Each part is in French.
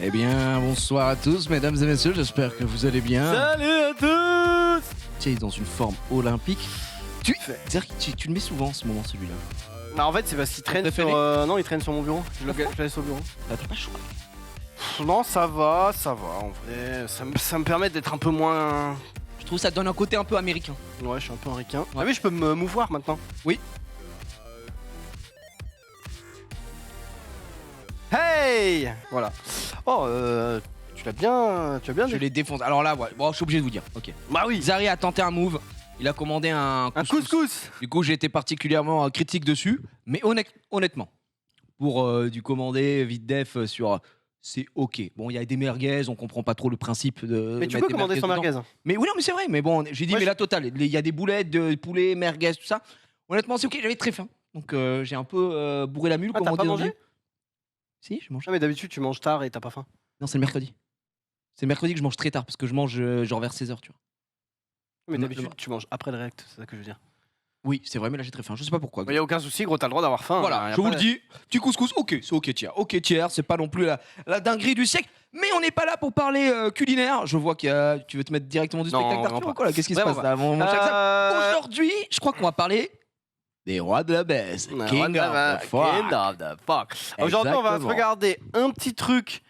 Eh bien, bonsoir à tous, mesdames et messieurs, j'espère que vous allez bien. Salut à tous. Tu es dans une forme olympique. C'est-à-dire que tu le mets souvent en ce moment, celui-là. Bah en fait, c'est parce qu'il traîne sur... non, il traîne sur mon bureau. Je le laisse au bureau. T'as pas chaud. Non, ça va, en vrai. Ça me permet d'être un peu moins... Je trouve que ça donne un côté un peu américain. Ouais, je suis un peu un ricain. Ah oui, je peux me mouvoir maintenant. Oui. Hey. Voilà. Oh, tu l'as bien... Je les défonce. Alors là, ouais. Bon, je suis obligé de vous dire. Ok. Bah oui. Zari a tenté un move. Il a commandé un couscous. Du coup, j'ai été particulièrement critique dessus. Mais honnêtement, pour du commander vite def sur... C'est ok. Bon, il y a des merguez, on comprend pas trop le principe de. Mais tu peux commander sans merguez. Mais oui, non, mais c'est vrai. Mais bon, j'ai dit, mais la totale. Il y a des boulettes de poulet, merguez, tout ça. Honnêtement, c'est ok. J'avais très faim. Donc, j'ai un peu bourré la mule. Ah, t'as pas mangé? Si, je mange. Ah, mais d'habitude, tu manges tard et t'as pas faim. Non, c'est le mercredi. C'est le mercredi que je mange très tard parce que je mange genre vers 16h, tu vois. Mais d'habitude, tu manges après le rect, c'est ça que je veux dire. Oui, c'est vrai, mais là j'ai très faim. Je sais pas pourquoi. Il y a aucun souci, gros, t'as le droit d'avoir faim. Voilà, je vous le dis. Petit couscous, ok, c'est ok tiers. Ok tiers, c'est pas non plus la dinguerie du siècle. Mais on n'est pas là pour parler culinaire. Je vois qu'il y a... Tu veux te mettre directement du spectacle d'Arthur ou quoi là? Qu'est-ce qui se passe là, mon cher Xav? Aujourd'hui, je crois qu'on va parler des rois de la baise. King of the fuck. Aujourd'hui, on va se regarder un petit truc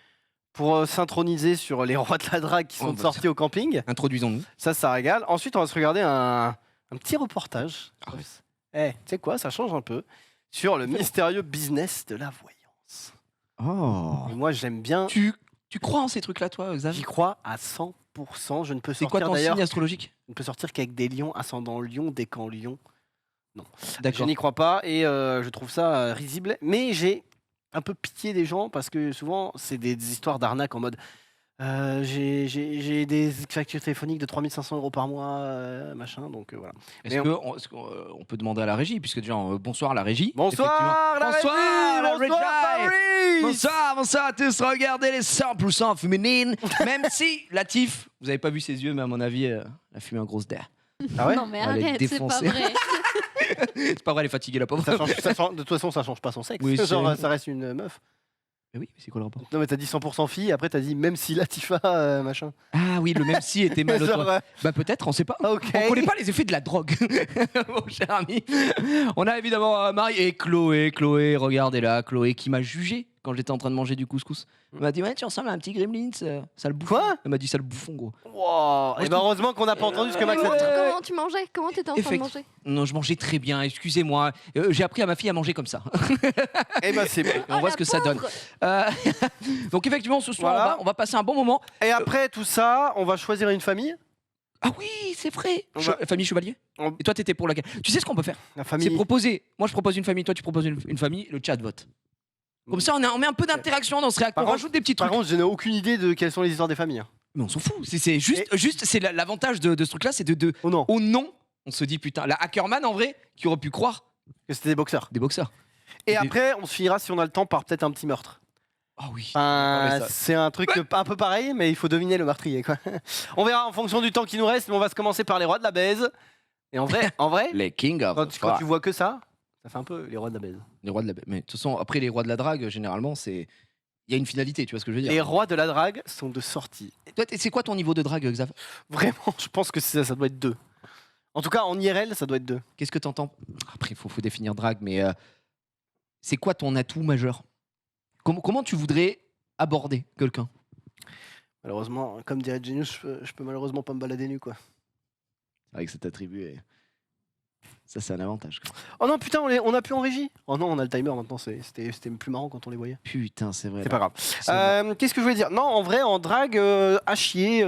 pour synchroniser sur les rois de la drague qui sont sortis au camping. Introduisons-nous. Ça régale. Ensuite, on va se regarder un petit reportage. Tu sais quoi, ça change un peu. Sur le mystérieux business de la voyance. Oh. Et moi, j'aime bien. Tu crois en ces trucs-là, toi, Xav? J'y crois à 100%. Je ne peux C'est sortir quoi ton d'ailleurs. signe astrologique? Je ne peux sortir qu'avec des lions, ascendant lion, décan lion. Non. D'accord. Je n'y crois pas et je trouve ça risible. Mais j'ai un peu pitié des gens parce que souvent, c'est des histoires d'arnaque en mode. J'ai des factures téléphoniques de 3500 € par mois, machin, donc voilà. Est-ce qu'on peut demander à la régie, puisque déjà, bonsoir à la régie. Bonsoir la régie. Bonsoir à tous, regardez les 100% féminines. Même si, Latif, vous avez pas vu ses yeux, mais à mon avis, elle a fumé un gros dare. Ah ouais? Non mais arrête, c'est pas vrai. C'est pas vrai, elle est fatiguée la pauvre. De toute façon, ça change pas son sexe. Oui, genre, ça reste une meuf. Mais oui, mais c'est quoi le rapport? Non mais t'as dit 100% fille, après t'as dit même si Latifa, machin. Ah oui, le même si était mal au Genre, Bah peut-être, on sait pas. Ok. On connaît pas les effets de la drogue, mon cher ami. On a évidemment Marie et Chloé. Chloé, regardez-la, Chloé qui m'a jugé quand j'étais en train de manger du couscous. Elle m'a dit, ouais, tu ressembles à un petit gremlin, ça le bouffon. Quoi? Elle m'a dit, ça le bouffon, gros. Wow. Et ben heureusement qu'on n'a pas entendu ce que Max a dit. Comment tu mangeais? Comment t'étais en train de manger? Non, je mangeais très bien, excusez-moi. J'ai appris à ma fille à manger comme ça. Et ben c'est bon. On voit ce que ça donne. Donc effectivement, ce soir, Voilà. on va passer un bon moment. Et après tout ça, on va choisir une famille. Ah oui, c'est vrai. Famille Chevalier. Et toi, t'étais pour laquelle? Tu sais ce qu'on peut faire? La famille. C'est proposer. Moi, je propose une famille, toi, tu proposes une famille, le chat vote. Comme ça, on met un peu d'interaction dans ce réacteur. On rajoute des petits trucs. Par contre, je n'ai aucune idée de quelles sont les histoires des familles. Mais on s'en fout. C'est juste c'est l'avantage de ce truc-là, c'est de Oh non. au nom, on se dit putain, la Hackerman en vrai, qui aurait pu croire Que c'était des boxeurs. des boxeurs. Et après, on se finira si on a le temps par peut-être un petit meurtre. Ah oui. C'est un truc un peu pareil, mais il faut deviner le meurtrier, quoi. On verra en fonction du temps qui nous reste, mais on va se commencer par les rois de la baise. Et en vrai, Les King of quand tu vois que ça fait un peu les rois de la baise. les rois de la mais de toute façon, après les rois de la drague, généralement, il y a une finalité, tu vois ce que je veux dire. Les rois de la drague sont de sortie. Et toi, c'est quoi ton niveau de drague, Xav? Vraiment, je pense que ça doit être 2. En tout cas, en IRL, ça doit être 2. Qu'est-ce que t'entends? Après, il faut définir drague, mais c'est quoi ton atout majeur? Comment tu voudrais aborder quelqu'un? Malheureusement, comme dirait Genius, je peux malheureusement pas me balader nu, quoi. Avec cet attribut, ça c'est un avantage. Oh non, putain, on a plus en régie. Oh non, on a le timer maintenant, c'était plus marrant quand on les voyait. Putain, c'est vrai. C'est pas grave. Qu'est-ce que je voulais dire? Non, en vrai, en drague, à chier.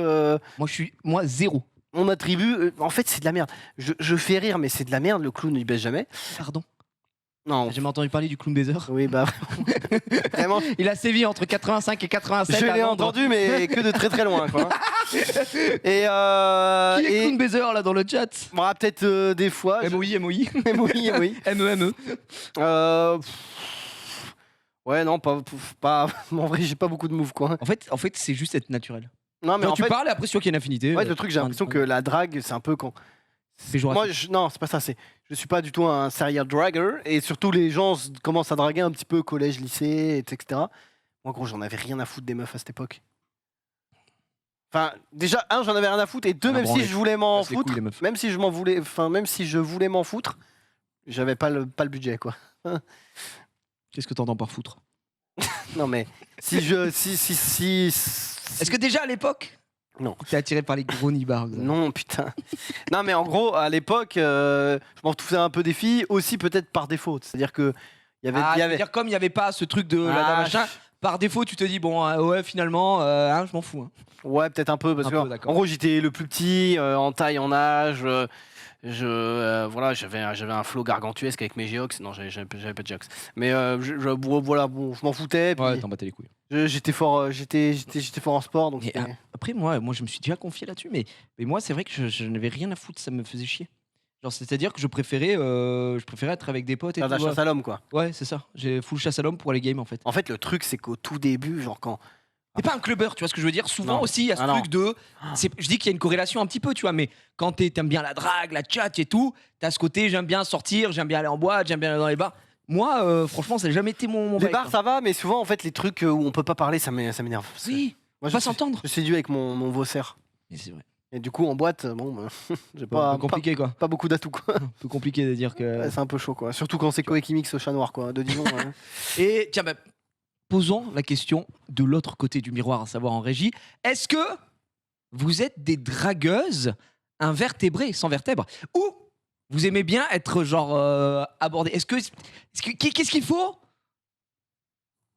Moi, zéro. Mon attribut, en fait, c'est de la merde. Je fais rire, mais c'est de la merde. Le clown, il baisse jamais. Pardon. Non. J'ai jamais entendu parler du clown baiser. Oui, bah vraiment. Il a sévi entre 85 et 87. Je l'ai entendu, mais que de très très loin, quoi. Et Qui est clown baiser là dans le chat? bon, peut-être des fois. MOI. MOI. MEME. Ouais, non, pas. En vrai, j'ai pas beaucoup de moves, quoi. En fait, c'est juste être naturel. Non, mais Genre, en tu fait, parles et après, sûr qu'il y a une affinité. ouais, le truc, j'ai l'impression que la drague, c'est un peu quand. Moi, non, c'est pas ça. Je suis pas du tout un serial dragger, et surtout les gens commencent à draguer un petit peu collège, lycée, etc. Moi, gros, j'en avais rien à foutre des meufs à cette époque. Enfin, déjà, j'en avais rien à foutre, et deux, même si je voulais m'en foutre, même si je voulais m'en foutre, j'avais pas le budget, quoi. Qu'est-ce que t'entends par foutre? Non, mais si... Est-ce que déjà à l'époque? Non. T'es attiré par les gros nibards? Non, putain. Non, mais en gros, à l'époque, je m'en foutais un peu des filles, aussi peut-être par défaut. C'est-à-dire que il y avait... dire comme il n'y avait pas ce truc de machin, par défaut tu te dis bon ouais finalement je m'en fous. Hein. Ouais, peut-être un peu parce que en gros j'étais le plus petit en taille, en âge. Voilà, j'avais un flow gargantuesque avec mes géox. Non, j'avais pas de géox. Mais voilà, bon, je m'en foutais. Ouais, t'en battais les couilles. J'étais fort en sport, donc. Après moi je me suis déjà confié là-dessus, mais moi c'est vrai que je n'avais rien à foutre, ça me faisait chier. Genre c'est-à-dire que je préférais être avec des potes et faire de la chasse à l'homme, quoi. Ouais, c'est ça. J'ai full chasse à l'homme pour les games en fait. En fait, le truc c'est qu'au tout début, genre quand. T'es pas un clubbeur, tu vois ce que je veux dire. Souvent aussi, il y a ce truc de. Je dis qu'il y a une corrélation un petit peu, tu vois, mais quand t'aimes bien la drague, la chat et tout, t'as ce côté j'aime bien sortir, j'aime bien aller en boîte, j'aime bien aller dans les bars. Moi, franchement, ça n'a jamais été mon. Les bars, ça va, mais souvent, en fait, les trucs où on peut pas parler, ça m'énerve. Oui, on va s'entendre. Je suis séduit avec mon Vaussaire. Mais c'est vrai. Et du coup, en boîte, bon, j'ai pas compliqué quoi. Pas beaucoup d'atouts, quoi. Un peu compliqué de dire que. Ouais, c'est un peu chaud, quoi. Surtout quand c'est Koekimix au chat noir, quoi, de Dijon. Ouais. Et tiens, posons la question de l'autre côté du miroir, à savoir en régie. Est-ce que vous êtes des dragueuses invertébrées, sans vertèbres, ou vous aimez bien être genre abordé? Qu'est-ce qu'il faut?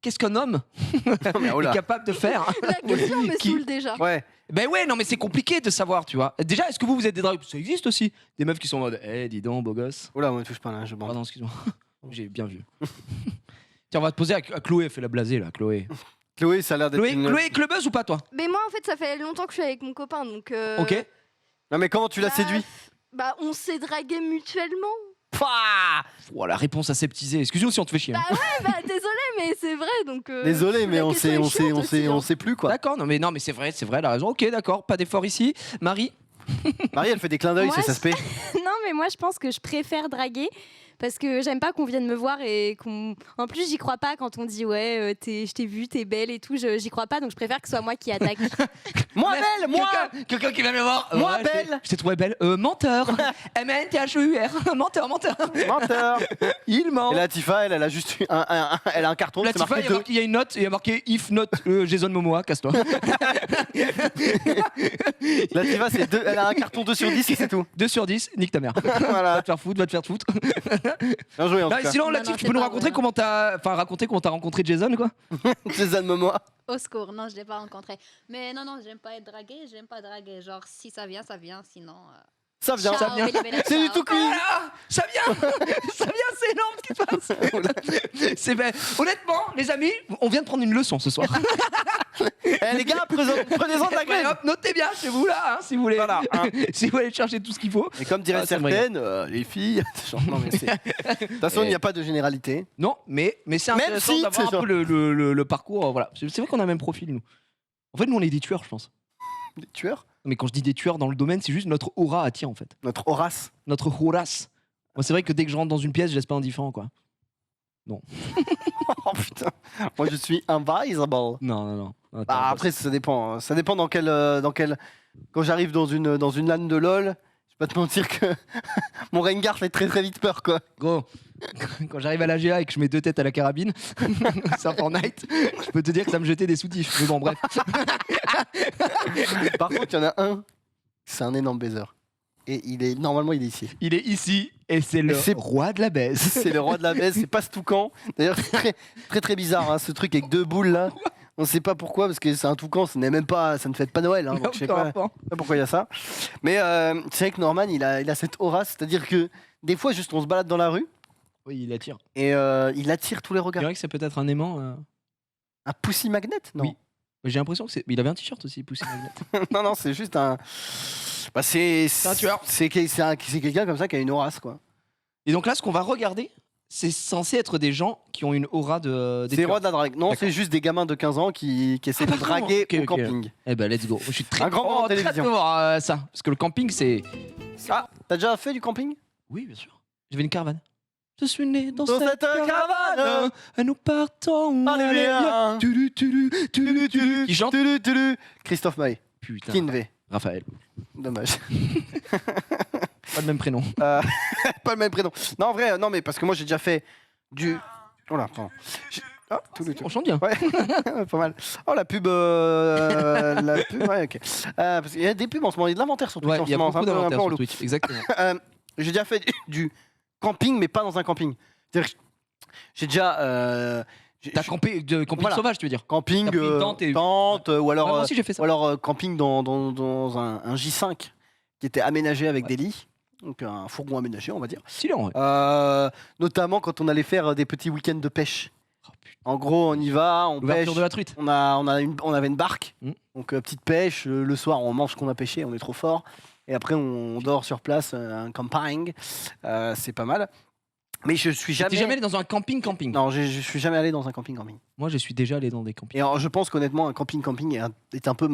Qu'est-ce qu'un homme est capable de faire? La question me saoule déjà. Ouais. Ben ouais, non mais c'est compliqué de savoir, tu vois. Déjà, est-ce que vous êtes des dragueuses? Ça existe aussi. Des meufs qui sont en mode, dis donc, beau gosse. Oula, moi, touche pas là, je bande. Pardon, excuse-moi. J'ai bien vu. Tiens, on va te poser à Chloé, fais la blasée là, Chloé. Chloé, ça a l'air d'être Chloé, clubeuse ou pas, toi? Mais moi, en fait, ça fait longtemps que je suis avec mon copain, donc. Ok. Non, mais comment tu l'as séduit? Bah, on s'est dragué mutuellement. Oh, la réponse aseptisée. Excuse-nous si on te fait chier. Bah ouais, désolé, mais c'est vrai, donc. Désolé, mais on sait plus, quoi. D'accord, non mais c'est vrai, elle a raison. Ok, d'accord, pas d'effort ici. Marie? Marie, elle fait des clins d'œil, c'est ça se fait. Non, mais moi, je pense que je préfère draguer. Parce que j'aime pas qu'on vienne me voir et qu'on. En plus, j'y crois pas quand on dit ouais, je t'ai vu, t'es belle et tout. J'y crois pas, donc je préfère que ce soit moi qui attaque. Moi belle, moi. Quelqu'un qui vient me voir. Moi belle. Je t'ai trouvé belle. Menteur. MNTHEUR. Menteur. Menteur. Il ment. Et la Tifa, elle a juste elle a un carton. La Tifa, il y a une note, il y a marqué if not Jason Momoa, casse-toi. La Tifa, elle a un carton 2 sur 10 et c'est tout. 2 sur 10, nique ta mère. Voilà. Va te faire foutre. Bien joué, en tout cas. Sinon, Latif, tu peux nous raconter comment t'as rencontré Jason, quoi? Jason Momoa. Au secours, non, je l'ai pas rencontré. Mais non, j'aime pas être draguée, j'aime pas draguer. Genre, si ça vient, sinon. Ça vient. C'est du tout cuit. Voilà, ça vient, c'est énorme ce qui se passe. C'est vrai. Honnêtement, les amis, on vient de prendre une leçon ce soir. Les gars, prenez-en de la graine. Hop, notez bien chez vous là, si vous voulez. Voilà, si vous voulez chercher tout ce qu'il faut. Et comme diraient certaines, les filles. Non, mais de toute façon, il n'y a pas de généralité. Non, mais c'est intéressant d'avoir un peu le parcours. Voilà. C'est vrai qu'on a le même profil, nous. En fait, nous, on est des tueurs, je pense. Des tueurs? Mais quand je dis des tueurs dans le domaine, c'est juste notre aura attire, en fait. Notre Horace. Notre Horace. Moi, c'est vrai que dès que je rentre dans une pièce, je laisse pas indifférent, quoi. Non. Oh putain. Moi, je suis invisible. Non. Après, ça dépend. Ça dépend dans quel. Quand j'arrive dans une LAN de LoL, je vais pas te mentir que mon Rengar fait très très vite peur, quoi. Gros, quand j'arrive à la GA et que je mets 2 têtes à la carabine, c'est Fortnite, je peux te dire que ça me jetait des soutifs. Mais bon, bref. Par contre, il y en a un, c'est un énorme baiser. Et normalement, il est ici. Il est ici et c'est le roi de la baise. C'est le roi de la baise, c'est pas ce toucan. D'ailleurs, c'est très très très bizarre, hein, ce truc avec 2 boules là. On sait pas pourquoi, parce que c'est un toucan, ça ne fête pas Noël. Hein, donc je sais pas pourquoi il y a ça. Mais c'est vrai que Norman, il a cette aura, c'est-à-dire que des fois, juste on se balade dans la rue. Oui, il attire. Et il attire tous les regards. Je dirais que c'est peut-être un aimant. Un pussy magnet? Non. Oui. J'ai l'impression que c'est. Il avait un t-shirt aussi, pussy magnet. non, c'est juste un. Bah, c'est un tueur. C'est quelqu'un comme ça qui a une aura, quoi. Et donc là, ce qu'on va regarder, c'est censé être des gens qui ont une aura de. C'est les rois de la drague. Non, c'est juste des gamins de 15 ans qui essaient de draguer au camping. Eh ben, let's go. Je suis très un grand moment de télévision. Très voir ça. Parce que le camping, c'est. Ah, t'as déjà fait du camping? Oui, bien sûr. J'avais une caravane. Je suis né dans Dans cette caravane. Et nous partons. Allez, viens. Qui chante? Christophe Maé. Putain. Kinvey. Raphaël. Dommage. Pas le même prénom. Pas le même prénom. Non, en vrai, non, mais parce que moi j'ai déjà fait du. Oh là, pardon. On chante bien. Ouais, pas mal. Oh, la pub. La pub, ouais, ok. Parce qu'il y a des pubs en ce moment, il y a de l'inventaire sur Twitch Ouais, en il ce y a moment. beaucoup c'est un peu d'inventaire sur relou. Twitch. Exactement. J'ai déjà fait du camping, mais pas dans un camping. C'est-à-dire que j'ai déjà. T'as camping Voilà. sauvage, tu veux dire? Camping, T'as pris une tente et- tente, ou alors, Ouais, moi aussi j'ai fait ça. ou alors camping dans un J5 qui était aménagé avec des lits. Donc un fourgon aménagé, on va dire. Stylé, ouais. Notamment quand on allait faire des petits week-ends de pêche. Oh, putain. En gros, on y va, on pêche. L'ouverture de la truite. On avait une barque, donc petite pêche. Le soir, on mange ce qu'on a pêché, on est trop fort. Et après, on dort sur place, un camping. C'est pas mal. Mais je suis T'es jamais. jamais allé dans un camping? Non, je suis jamais allé dans un camping. Moi, je suis déjà allé dans des campings. Et alors, je pense qu'honnêtement, un camping est un peu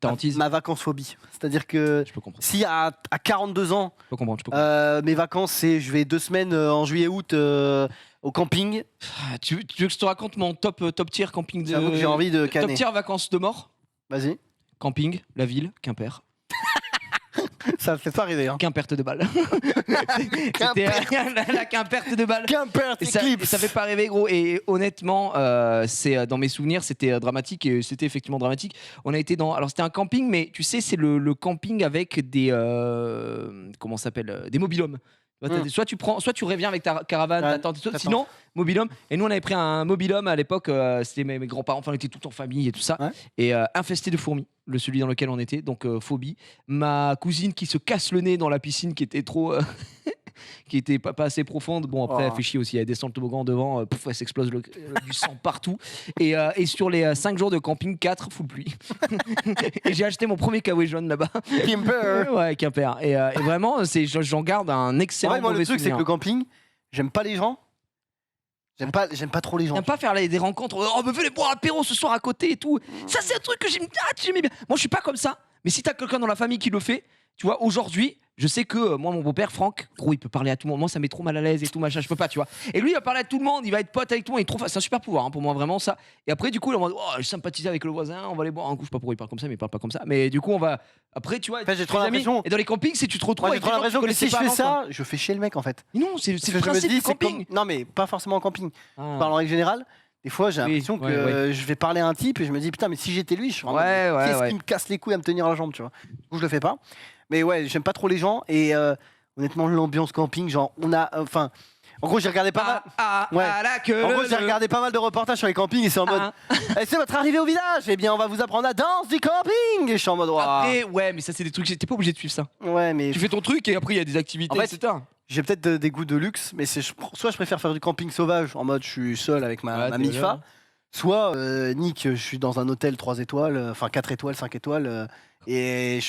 T'as hantise? ma vacance phobie. C'est-à-dire que Je peux comprendre. si à 42 ans, Je peux comprendre. mes vacances, c'est je vais 2 semaines en juillet-août au camping, Tu veux que je te raconte mon top tier camping de. j'avoue que j'ai envie de Top canner. tier vacances de mort? Vas-y. Camping, la ville, Quimper. Ça me fait pas rêver. Hein. Quimper de balle. C'était la Quimper de balle. Quimper, Et ça fait pas rêver, gros. Et honnêtement, c'est dans mes souvenirs, c'était dramatique et c'était effectivement dramatique. On a été dans. Alors c'était un camping, mais tu sais, c'est le camping avec des comment ça s'appelle, des mobil-homes. Soit tu reviens avec ta caravane, ta tente, et tout, sinon mobil-home. Et nous on avait pris un mobil-home à l'époque. C'était mes grands-parents. Enfin, on était tous en famille et tout ça. Ouais. Et infesté de fourmis. Celui dans lequel on était, donc phobie. Ma cousine qui se casse le nez dans la piscine qui était trop. Qui était pas assez profonde. Bon, après, elle fait chier aussi. Elle descend le toboggan devant, pouf, elle s'explose du sang partout. Et sur les 5 jours de camping, 4 full pluie. Et j'ai acheté mon premier kawaii jaune là-bas. Quimper. Ouais, Quimper. Et vraiment, j'en garde un excellent Ouais, moi, le mauvais truc, c'est que souvenir. le camping, j'aime pas les gens. J'aime pas trop les gens. T'aimes pas faire des rencontres? Oh, me venez boire apéro ce soir à côté et tout. Ça, c'est un truc que j'aimais bien. Moi, je suis pas comme ça. Mais si t'as quelqu'un dans la famille qui le fait, tu vois, aujourd'hui, je sais que moi, mon beau-père, Franck, gros, il peut parler à tout le monde. Moi, ça met trop mal à l'aise et tout, machin, je peux pas, tu vois. Et lui, il va parler à tout le monde, il va être pote avec tout le monde. C'est un super pouvoir hein, pour moi, vraiment, ça. Et après, du coup, on va je sympathise avec le voisin, on va aller boire un coup. Je sais pas pourquoi il parle comme ça, mais il parle pas comme ça. Mais du coup, on va. Après, tu vois, En fait, j'ai tu trop fais des amis. l'impression- Et dans les campings, c'est tu te retrouves Moi, j'ai avec trop des gens l'impression que que tu si je connaissais fais pas avant, ça, je fais chier le mec en fait. quoi. Non, c'est Parce le que je me principe dis, du c'est camping. Non, mais pas forcément en camping. Ah. Parlant en règle générale, des fois j'ai Oui, l'impression que ouais. je vais parler à un type et je me dis putain, mais si j'étais lui, je serais en Ouais, mode, ouais, qu'est-ce ouais. qui me casse les couilles à me tenir la jambe, tu vois. Du coup, je le fais pas. Mais ouais, j'aime pas trop les gens et honnêtement, l'ambiance camping, genre, enfin, en gros, j'ai regardé pas mal. Ouais. la queue. En gros, j'ai regardé pas mal de reportages sur les campings et c'est en mode Eh, c'est votre arrivée au village, eh bien, on va vous apprendre la danse du camping. Et je suis en mode ouah. Après, ouais, mais ça, c'est des trucs, t'es pas obligé de suivre ça. Ouais, mais Tu fais ton truc et après, il y a des activités, En fait, etc. j'ai peut-être des goûts de luxe, mais soit je préfère faire du camping sauvage en mode je suis seul avec ma t'es MIFA, là. soit Nick, je suis dans un hôtel 3 étoiles, enfin 4 étoiles, 5 étoiles, et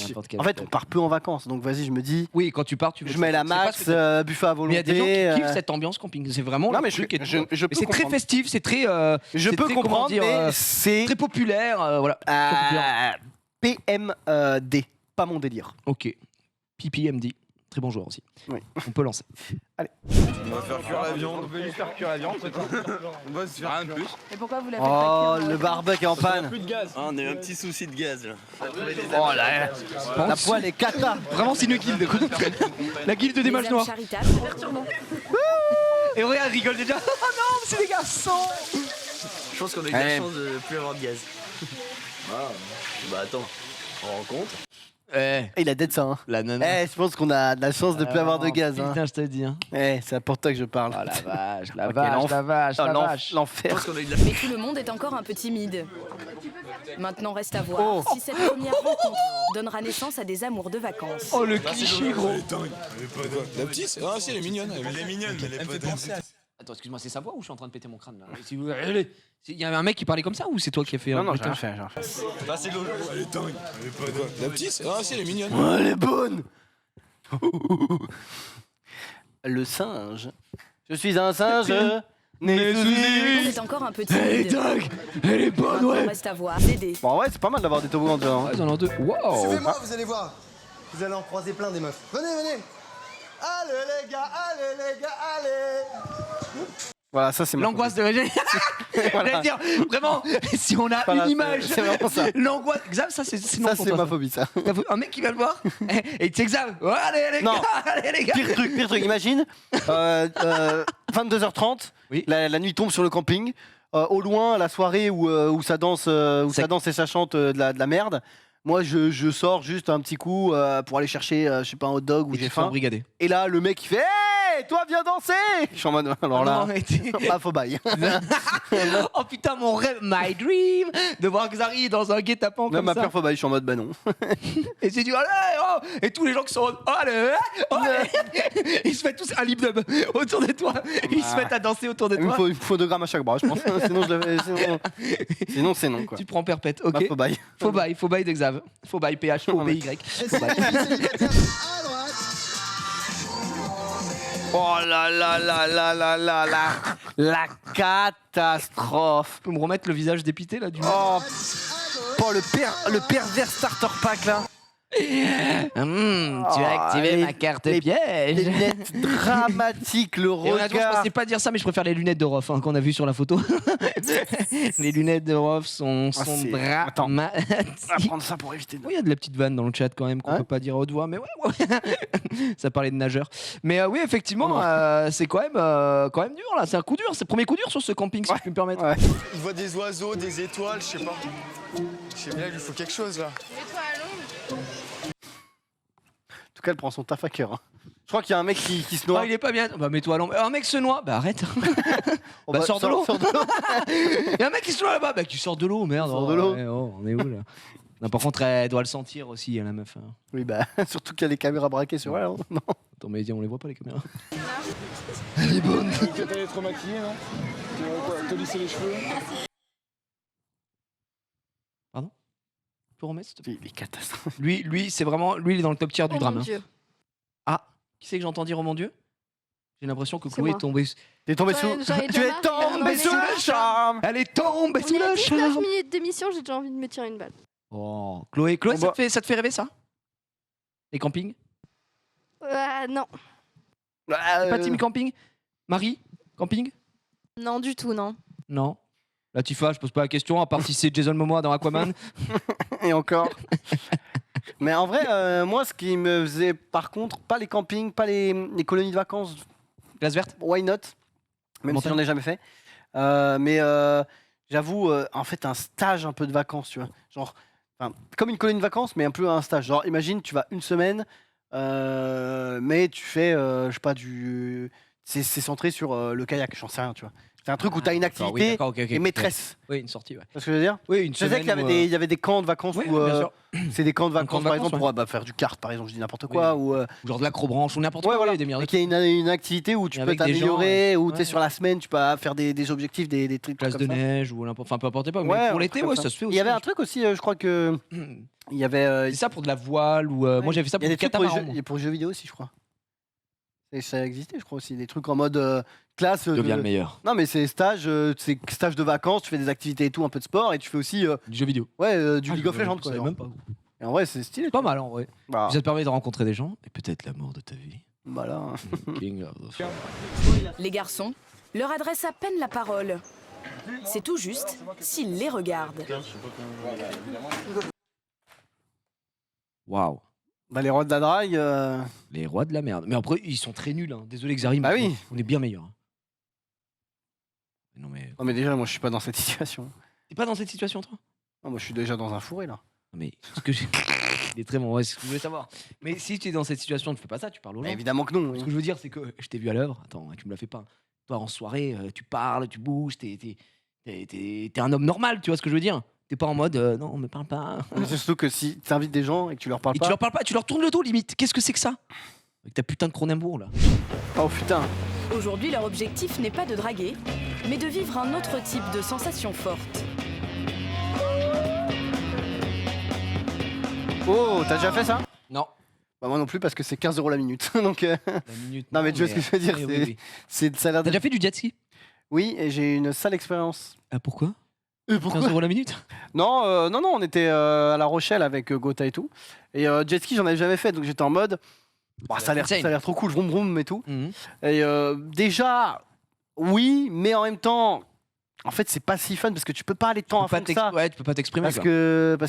n'importe quel en fait hôtel. on part peu en vacances, donc vas-y, je me dis, Oui, quand tu pars, tu veux. je mets la c'est pas max, ce que buffet à mais il y a volonté. des gens qui kiffent cette ambiance camping. C'est vraiment Non, le mais truc. et tout. je Mais peux c'est très comprendre. festif, c'est très. Je c'est peux très, comment comprendre, dire, mais c'est très populaire. Voilà. Très populaire. PMD, pas mon délire. Ok. PPMD. Très bon joueur aussi. Oui. On peut lancer. On va faire cuire la viande. On veut juste faire cuire la viande, c'est tout. On va se faire rien de plus. Et pourquoi vous la Oh, le barbecue est en panne. Plus de gaz. Ah, on a eu un petit souci de gaz là. Oh là, la poêle est cata. Vraiment, c'est une guilde. quoi. La guilde des mages noirs. Et regarde, elle rigole déjà. Oh non, c'est des garçons. Je pense qu'on a eu Ouais. la chance de plus avoir de gaz. Ah, bah attends, on rencontre. Il a dead ça, hein. La nana. Je pense qu'on a de la chance de plus avoir de gaz. Hein. Putain, je te dis. Hein. C'est pour toi que je parle. Oh la vache, la Ok, vache, la vache, Oh, la vache. Je l'enfer. pense qu'on a eu de la Mais tout le monde est encore un peu timide. Maintenant reste à voir si cette première rencontre donnera naissance à des amours de vacances. Oh le cliché, gros. La petite, ah si, elle est mignonne. Elle est mignonne, mais elle me fait penser à. Attends, excuse-moi, c'est sa voix ou je suis en train de péter mon crâne là? Il y avait un mec qui parlait comme ça ou c'est toi qui as fait Non, un non, bruitage? j'ai rien fait. Bah, c'est l'autre. Elle est dingue. Elle est pas dingue. La petite, ah si, elle est mignonne. Oh, elle est bonne. Le singe. Je suis un singe. Né sous Tout le monde Iris. est encore un peu Elle est timide. dingue. Elle est bonne, Maintenant ouais. reste à voir. Dédé. Bon, ouais, c'est pas mal d'avoir des toboggans déjà. Hein. Ouais, ils en ont deux. Wow! Suivez-moi, vous allez voir. Vous allez en croiser plein des meufs. Venez, venez. Allez les gars, allez. Voilà, ça c'est l'angoisse de J'allais dire, vraiment, si on a Voilà, une image, c'est vraiment ça. l'angoisse. Xav, ça c'est non Ça pour c'est toi, ma ça. phobie ça. Un mec qui va le voir et tu sais Xav, oh, allez les Non. gars, allez les gars. Pire truc, imagine 22h30, Oui. la nuit tombe sur le camping, au loin la soirée où ça danse, ça danse et ça chante de la merde. Moi je sors juste un petit coup pour aller chercher je sais pas un hot dog où Et j'ai tu te fais faim. embrigader. Et là le mec il fait hey, toi viens danser. Je suis en mode alors là Non, mais pas faut bail. oh putain, mon rêve, my dream, de voir Xari dans un guet-apens Même comme ma ça. peur faut bail, je suis en mode bah non. Et c'est du allez, oh, et tous les gens qui sont oh, allez, oh, allez. Ils se mettent tous un lip dub autour de toi. Ils se mettent à danser autour de Il me toi. faut 2 grammes à chaque bras je pense. Sinon c'est non quoi. Tu prends perpète, ok. Bah, faut bail. Faut bail de Xav. Faut bail PH, faut BY. Faut bail. Oh là là là là là là là. La catastrophe. Tu peux me remettre le visage dépité là du Oh, le pervers starter pack là. tu as activé ma carte les piège. lunettes dramatiques, le Et honnêtement, je regard. pensais pas dire ça, mais je préfère les lunettes de Rof qu'on a vu sur la photo. Les lunettes de Rof sont c'est- Attends. dramatiques. On va prendre ça pour éviter de... Oui, il y a de la petite vanne dans le chat quand même qu'on Ouais. peut pas dire à haute voix, mais ouais. Ça parlait de nageurs. Mais oui, effectivement, c'est quand même dur là. C'est un coup dur, c'est le premier coup dur sur ce camping, si je puis me permettre. Ouais. Il voit des oiseaux, des étoiles, je sais pas. Je sais bien, il lui faut quelque chose là. En tout cas, elle prend son taf à cœur. Hein. Je crois qu'il y a un mec qui se noie. Oh, il est pas bien. Bah mets-toi à l'ombre. Un mec se noie. Bah arrête. On bah va- sors de l'eau. sors de l'eau. Il y a un mec qui se noie là-bas. Bah qui sort de l'eau, merde. Sors de l'eau. Ouais, oh, on est où là? Non, par contre, elle doit le sentir aussi, la meuf. Hein. Oui, bah, surtout qu'il y a des caméras braquées sur elle. hein. Non. Attends, mais on les voit pas les caméras. T'allais trop maquillée, non T'as lissé les cheveux. Tu peux remettre s'il te plaît. Il est catastrophique. Lui, c'est vraiment. Lui, il est dans le top tier du Oh drame. mon hein. Dieu. Ah, qui c'est que j'entends dire oh mon Dieu? J'ai l'impression que C'est Chloé moi. est tombée. T'es tombé J'en sous. ai- j'en ai Tu déjà es marre, tombé il sous a le charme. Elle est tombée On sous est à le 19 charme. minutes d'émission, j'ai déjà envie de me tirer une balle. Oh, Chloé, Bon, bah. ça te fait rêver ça? Les campings? Non. Pas team camping? Marie? Camping? Non, du tout, non. Non. Latifa, je pose pas la question, à part si c'est Jason Momoa dans Aquaman. Et encore. Mais en vrai, moi, ce qui me faisait, par contre, pas les campings, pas les colonies de vacances, Glace verte? why not? Même si Montagne. j'en ai jamais fait. Mais j'avoue, en fait, un stage un peu de vacances, tu vois. Genre, comme une colonie de vacances, mais un peu un stage. Genre, imagine, tu vas une semaine, mais tu fais, je sais pas, c'est centré sur le kayak, j'en sais rien, tu vois. C'est un truc où tu as une activité d'accord, ok, et maîtresse. Oui, une sortie, ouais. Tu vois ce que je veux dire? Oui, une Je sais semaine. qu'il y avait, il y avait des camps de vacances Oui, où bien sûr. c'est des camps de Un vacances, camp de par vacances, exemple, pour faire du kart, par exemple, je dis n'importe quoi. Ou, Ou genre de l'acrobranche ou n'importe ouais, quoi. voilà. Oui, des meilleurs Et qu'il y a une activité où tu Et peux avec des gens, t'améliorer, où tu ouais. es sur la semaine, tu peux faire des objectifs, des trucs Classe comme de ça. neige ou n'importe. Enfin, peu importe pas. Ouais, Mais un pour truc l'été, comme ouais, ça. ça se fait Il aussi. y avait un truc aussi, je crois que. Il y avait. C'est ça pour de la voile ou. Moi, j'avais fait ça il y pour a le des trucs pour les catamaran. jeux, et pour les jeux vidéo aussi, je crois. Et ça existait, je crois aussi. Des trucs en mode classe. Deviens le meilleur. Non, mais c'est stage de vacances, tu fais des activités et tout, un peu de sport, et tu fais aussi Du jeu vidéo. du Ah, League of je Legends. savais Quoi, genre. même pas. Et en vrai, c'est stylé. Pas mal en vrai. Bah, Ça te permet de rencontrer des gens et peut-être l'amour de ta vie. voilà. King of the Fire. Les garçons leur adressent à peine la parole. C'est tout juste s'ils les regardent. Waouh. Bah, les rois de la drague. Les rois de la merde. Mais après, ils sont très nuls. Hein. Désolé, Xari. Bah mais oui. On est bien meilleurs. Non, mais. Non, mais déjà, moi, je suis pas dans cette situation. T'es pas dans cette situation, toi? Non, moi, je suis déjà dans un fourré, là. Non, mais. Ce que j'ai. Il est très bon. Ouais, c'est ce que je voulais savoir. Mais si tu es dans cette situation, tu fais pas ça, tu parles aux Bah, gens. évidemment que non. Ce que je veux dire, c'est que je t'ai vu à l'œuvre. Attends, tu me la fais pas. Toi, en soirée, tu parles, tu bouges, t'es un homme normal, tu vois ce que je veux dire? T'es pas en mode non, on me parle pas. Mais c'est surtout que si tu invites des gens et que tu leur parles Et pas. tu leur parles pas, tu leur tournes le dos limite. Qu'est-ce que c'est que ça? Avec ta putain de Cronenbourg là. Oh putain. Aujourd'hui, leur objectif n'est pas de draguer, mais de vivre un autre type de sensation forte. Oh, t'as déjà fait ça? Non. Bah, moi non plus, parce que c'est 15 € la minute. Donc, La minute. Non, mais tu vois ce que je veux dire, Oui, c'est- oui, oui. ça a l'air T'as d'être. déjà fait du jet ski? Oui, et j'ai une sale expérience. Ah, pourquoi? Pourquoi 15 € la minute? Non, non, on était à La Rochelle avec Gotha et tout. Et jet ski, j'en avais jamais fait, donc j'étais en mode. Bah, ça a insane. l'air trop cool, vroom vroom et tout. Mhm. Et déjà, oui, mais en même temps, en fait, c'est pas si fun parce que tu peux pas aller tant à fond que ça. Ouais, tu peux pas t'exprimer. Parce quoi.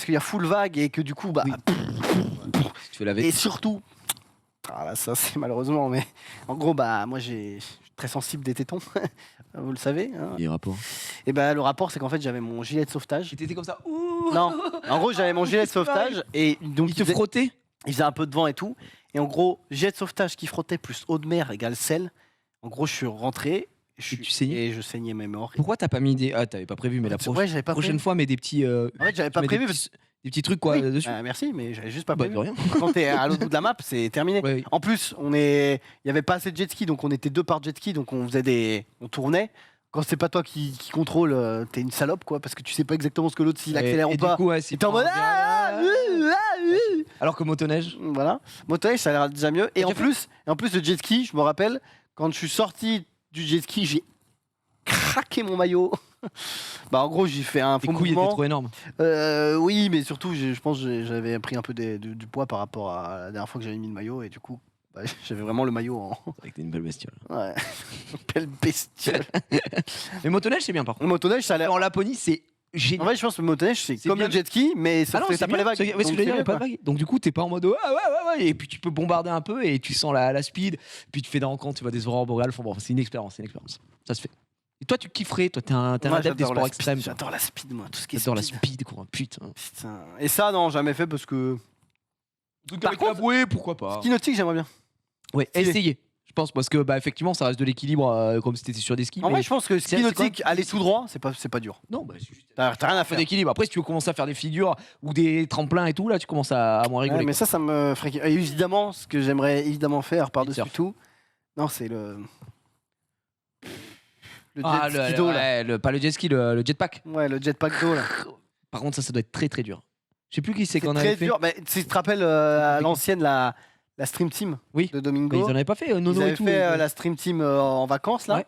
qu'il y a full vague et que du coup, bah. Oui. Tu fais la Et vaisselle. surtout, ah là, ça c'est malheureusement, mais en gros, bah, moi je suis très sensible des tétons, vous le savez. Hein. Les rapports. Et bah, le rapport, c'est qu'en fait, j'avais mon gilet de sauvetage. T'étais comme ça. Ouh. Non, en gros, j'avais mon gilet de sauvetage et donc Il te frottait. il faisait un peu de vent et tout. Et en gros, gilet de sauvetage qui frottait plus eau de mer égale sel. En gros, je suis rentré. tu saignais et je saignais même horrible. Pourquoi t'as pas mis des. Ah, t'avais pas prévu, mais la Ouais, j'avais pas prochaine prévu. fois, mets des petits. En fait, j'avais pas mets prévu. des petits trucs quoi Oui. dessus. Merci, mais j'avais juste pas Bah, prévu. de rien. Quand t'es à l'autre bout de la map, c'est terminé. Ouais, oui. En plus, il y avait pas assez de jet ski, donc on était 2 par jet ski, donc on tournait. Quand c'est pas toi qui contrôle, t'es une salope quoi, parce que tu sais pas exactement ce que l'autre s'il accélère et ou du pas. coup, ouais, c'est T'es en mode Alors que motoneige. Voilà. Motoneige, ça a l'air déjà mieux. Et T'as en plus, le jet ski, je me rappelle, quand je suis sorti du jet ski, j'ai craqué mon maillot. Bah en gros, j'ai fait un Tes faux couilles étaient mouvement. trop énormes. Oui, mais surtout, je pense que j'avais pris un peu du poids par rapport à la dernière fois que j'avais mis le maillot et du coup, bah, j'avais vraiment le maillot en. C'est vrai que t'es une belle bestiole. Ouais. Belle bestiole. Mais motoneige, c'est bien par Le contre. motoneige, ça a l'air. En Laponie, c'est En génial. vrai, je pense que le motoneige, c'est C'est comme bien. le jet ski, mais Ah sauf non, que c'est t'as pas les bien. vagues. Ouais, ce que Donc je veux dire, c'est y a pas de bien, vagues. Donc du coup, t'es pas en mode ah ouais, et puis tu peux bombarder un peu et tu sens la speed, puis tu fais des rencontres, tu vois des aurores boréales. Enfin, bon, c'est une expérience, Ça se fait. Et toi, tu kifferais, toi, t'es un Moi, adepte des j'adore sports la speed, extrêmes. toi. J'adore la speed, moi. Tout ce qui est J'adore la speed. speed, quoi. Putain. Putain. Et ça, non, jamais fait parce que. Par Avec la contre, bouée, pourquoi pas. ski nautique, j'aimerais bien. Ouais, stylé. essayer. Je pense parce que bah effectivement, ça reste de l'équilibre comme si t'étais sur des skis. En mais- vrai, je pense que c'est ski quoi nautique, aller tout droit, c'est pas dur. Non, bah c'est juste. T'as rien à Faire faire. d'équilibre. Après, si tu veux commencer à faire des figures ou des tremplins et tout, là, tu commences à moins rigoler. Ouais, mais quoi. ça me ferait. Et évidemment, ce que j'aimerais évidemment faire par-dessus Surf. tout, non, c'est le. Le jet Ah, ski d'eau, là. ouais, pas le jet ski, le jetpack. Ouais, le jetpack d'eau, là. Par contre, ça doit être très très dur. Je sais plus qui c'est C'est qu'on très avait fait. dur. Mais tu te rappelles à l'ancienne, la Stream Team Oui. de Mais Domingo. ils en avaient pas fait, Nono Ils avaient et tout. fait la Stream Team en vacances, là. Ouais.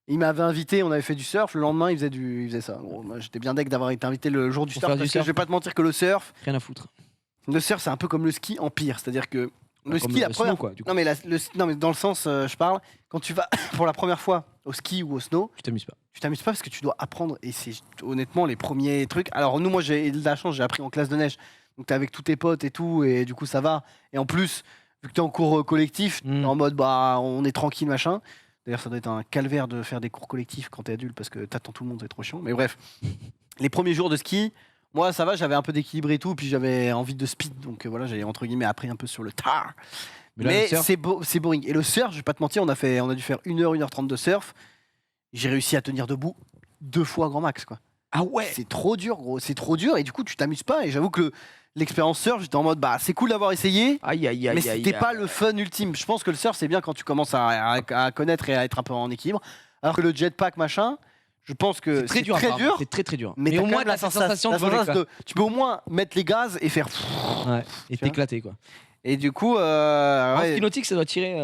Il m'avait invité, on avait fait du surf. Le lendemain, il faisait ça. Gros, moi, j'étais bien deg d'avoir été invité le jour du Pour surf. faire du Parce que surf. je vais pas te mentir que le surf, Rien à foutre. c'est un peu comme le ski en pire. C'est-à-dire que le Comme ski, la le première snow, quoi, du coup. Non mais, non, mais dans le sens, je parle, quand tu vas pour la première fois au ski ou au snow, Tu t'amuses pas. tu t'amuses pas parce que tu dois apprendre et c'est honnêtement les premiers trucs. Alors nous, moi j'ai de la chance, j'ai appris en classe de neige, donc t'es avec tous tes potes et tout et du coup ça va. Et en plus, vu que t'es en cours collectif, Mm. t'es en mode bah on est tranquille machin. D'ailleurs ça doit être un calvaire de faire des cours collectifs quand t'es adulte parce que t'attends tout le monde, c'est trop chiant. Mais bref, les premiers jours de ski. Moi, ça va, j'avais un peu d'équilibre et tout, puis j'avais envie de speed, donc voilà, j'ai entre guillemets appris un peu sur le tard. Mais là, Mais le surf- c'est boring. Et le surf, je vais pas te mentir, on a dû faire 1h, 1h30 de surf. J'ai réussi à tenir debout 2 fois grand max, quoi. Ah ouais. C'est trop dur, gros, c'est trop dur, et du coup, tu t'amuses pas. Et j'avoue que l'expérience surf, j'étais en mode, bah, c'est cool d'avoir essayé, Aïe aïe aïe mais aïe. c'était pas le fun ultime. Je pense que le surf, c'est bien quand tu commences à connaître et à être un peu en équilibre. Alors que le jetpack, machin, je pense que C'est très dur. apparemment. dur. C'est très très dur. Mais, Mais t'as au quand moins, même t'as cette sensation de voler, quoi. tu peux au moins mettre les gaz et faire. Ouais. Et Tu vois. t'éclater quoi. Et du coup, En ouais, ski nautique, ça doit tirer.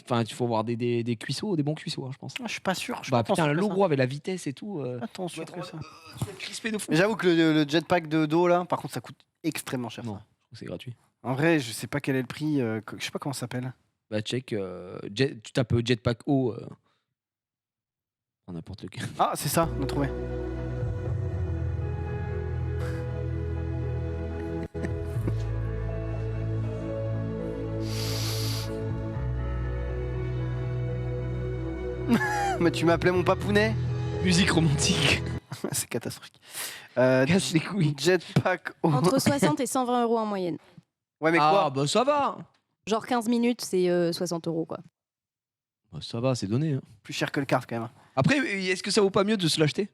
Enfin, il faut avoir des cuissots, des bons cuissots, hein, je pense. je suis pas sûr. Je suis Bah pas tant putain, sûr le que loup ça. gros avec la vitesse et tout. Pas sûr que ça. Tu vas être crispé de fou. Mais j'avoue que le jetpack de dos là, par contre, ça coûte extrêmement cher. Non, ça. je trouve que c'est gratuit. En vrai, je sais pas quel est le prix. Je sais pas comment ça s'appelle. Bah check, tu tapes jetpack haut. N'importe lequel. Ah, c'est ça, on a trouvé. Mais tu m'appelais mon papounet. Musique romantique. C'est catastrophique. Casse les couilles. Jetpack. Entre 60 et 120 euros en moyenne. Ouais, mais Ah quoi bah ça va. Genre 15 minutes, c'est 60 euros quoi. Bah, ça va, c'est donné. hein. Plus cher que le kart quand même. Après, est-ce que ça vaut pas mieux de se l'acheter?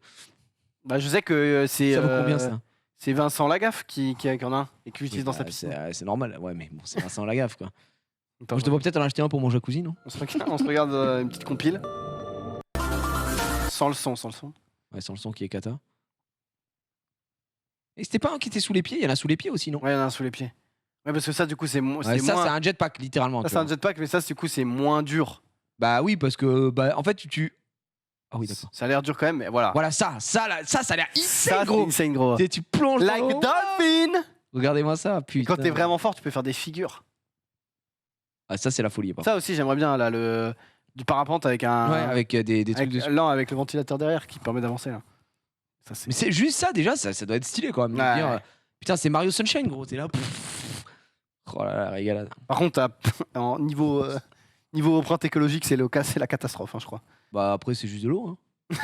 Bah, je sais que c'est. Ça vaut combien ça? C'est Vincent Lagaffe qui en a un et qui l'utilise Oui, dans bah, sa piscine. c'est normal. Ouais, mais bon, c'est Vincent Lagaffe quoi. Attends, Moi, je devrais peut-être en acheter un pour mon jacuzzi, non? on se regarde une petite compile. Sans le son. Ouais, sans le son qui est cata. Et c'était pas un qui était sous les pieds? Il y en a sous les pieds aussi, non? Ouais, il y en a un sous les pieds. Ouais, parce que ça, du coup, c'est Ouais, ça, moins. c'est un jetpack, littéralement. Ça, tu c'est un vois. jetpack, mais ça, du coup, c'est moins dur. Bah oui, parce que, bah, en fait, tu. Ah oui, d'accord. Ça a l'air dur quand même, mais voilà. Voilà, ça a l'air Ça, insane, c'est gros. insane, gros. Tu plonges Like dans a l'eau. dolphin. Regardez-moi ça, Et putain. quand t'es vraiment fort, tu peux faire des figures. Ah, ça, c'est la folie. Ça aussi, j'aimerais bien, là, du parapente avec un. Ouais, avec des trucs dessus. Non, avec le ventilateur derrière qui permet d'avancer, là. Ça, Mais c'est juste ça, déjà, ça doit être stylé quand même. de Ouais. dire, putain, c'est Mario Sunshine, gros. T'es là. Oh là là, régalade. Par contre, en niveau empreinte écologique, c'est la catastrophe, hein, je crois. Bah, après, c'est juste de l'eau. Hein.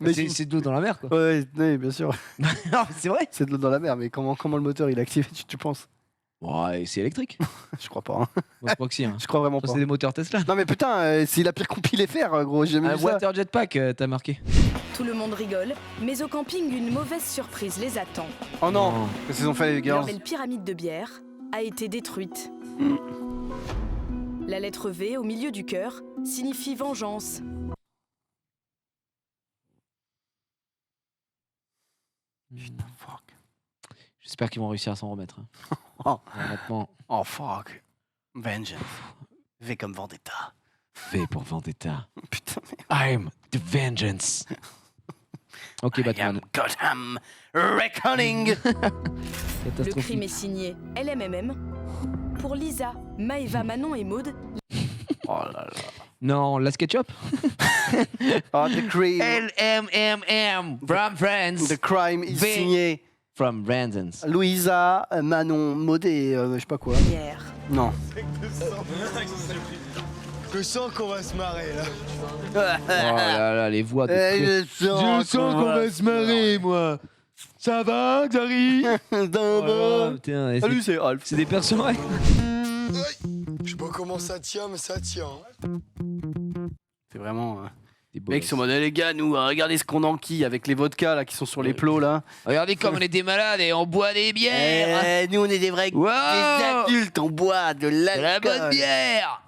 Mais c'est de l'eau dans la mer, quoi. Ouais, bien sûr. Non, c'est vrai. C'est de l'eau dans la mer, mais comment le moteur il est activé, tu penses? Ouais, c'est électrique. Je crois pas. Hein. Moi, je crois que si. Hein. Je crois vraiment Ça, pas. c'est des moteurs Tesla. Non mais putain, c'est la pire compil FR, gros. J'ai jamais Un vu ça. water jetpack, t'as marqué. Tout le monde rigole, mais au camping, une mauvaise surprise les attend. Oh non, qu'est-ce qu'ils ont fait les Leur gars? belle pyramide de bière a été détruite. La lettre V au milieu du cœur signifie vengeance. Putain, fuck. J'espère qu'ils vont réussir à s'en remettre. Hein. Oh. Honnêtement. Oh fuck. Vengeance. V comme Vendetta. V pour Vendetta. Putain. I'm the vengeance. Ok, I Batman. am Gotham Reckoning. Le crime est signé LMMM. Pour Lisa, Maëva, Manon et Maud, Oh là là. Non, la SketchUp. Oh, the crime. LMMM from France. The crime is V. signé From Vengeance. Louisa, Manon, Maud et je sais pas quoi. hier. Non. Je sens qu'on va se marrer là. Oh là là, les voix de. Je Je sens qu'on va se marrer, moi. Ça va, Xari? Oh là là, putain, et Salut, c'est Alf. c'est des personnages. Je sais pas comment ça tient, mais ça tient. C'est vraiment. Des beaux Mec, gosses. sur mode, les gars, nous, regardez ce qu'on enquille avec les vodkas là qui sont sur les plots là. Regardez comme on est des malades et on boit des bières. Nous, on est des vrais Wow. des adultes, on boit de C'est la l'alcool. bonne bière.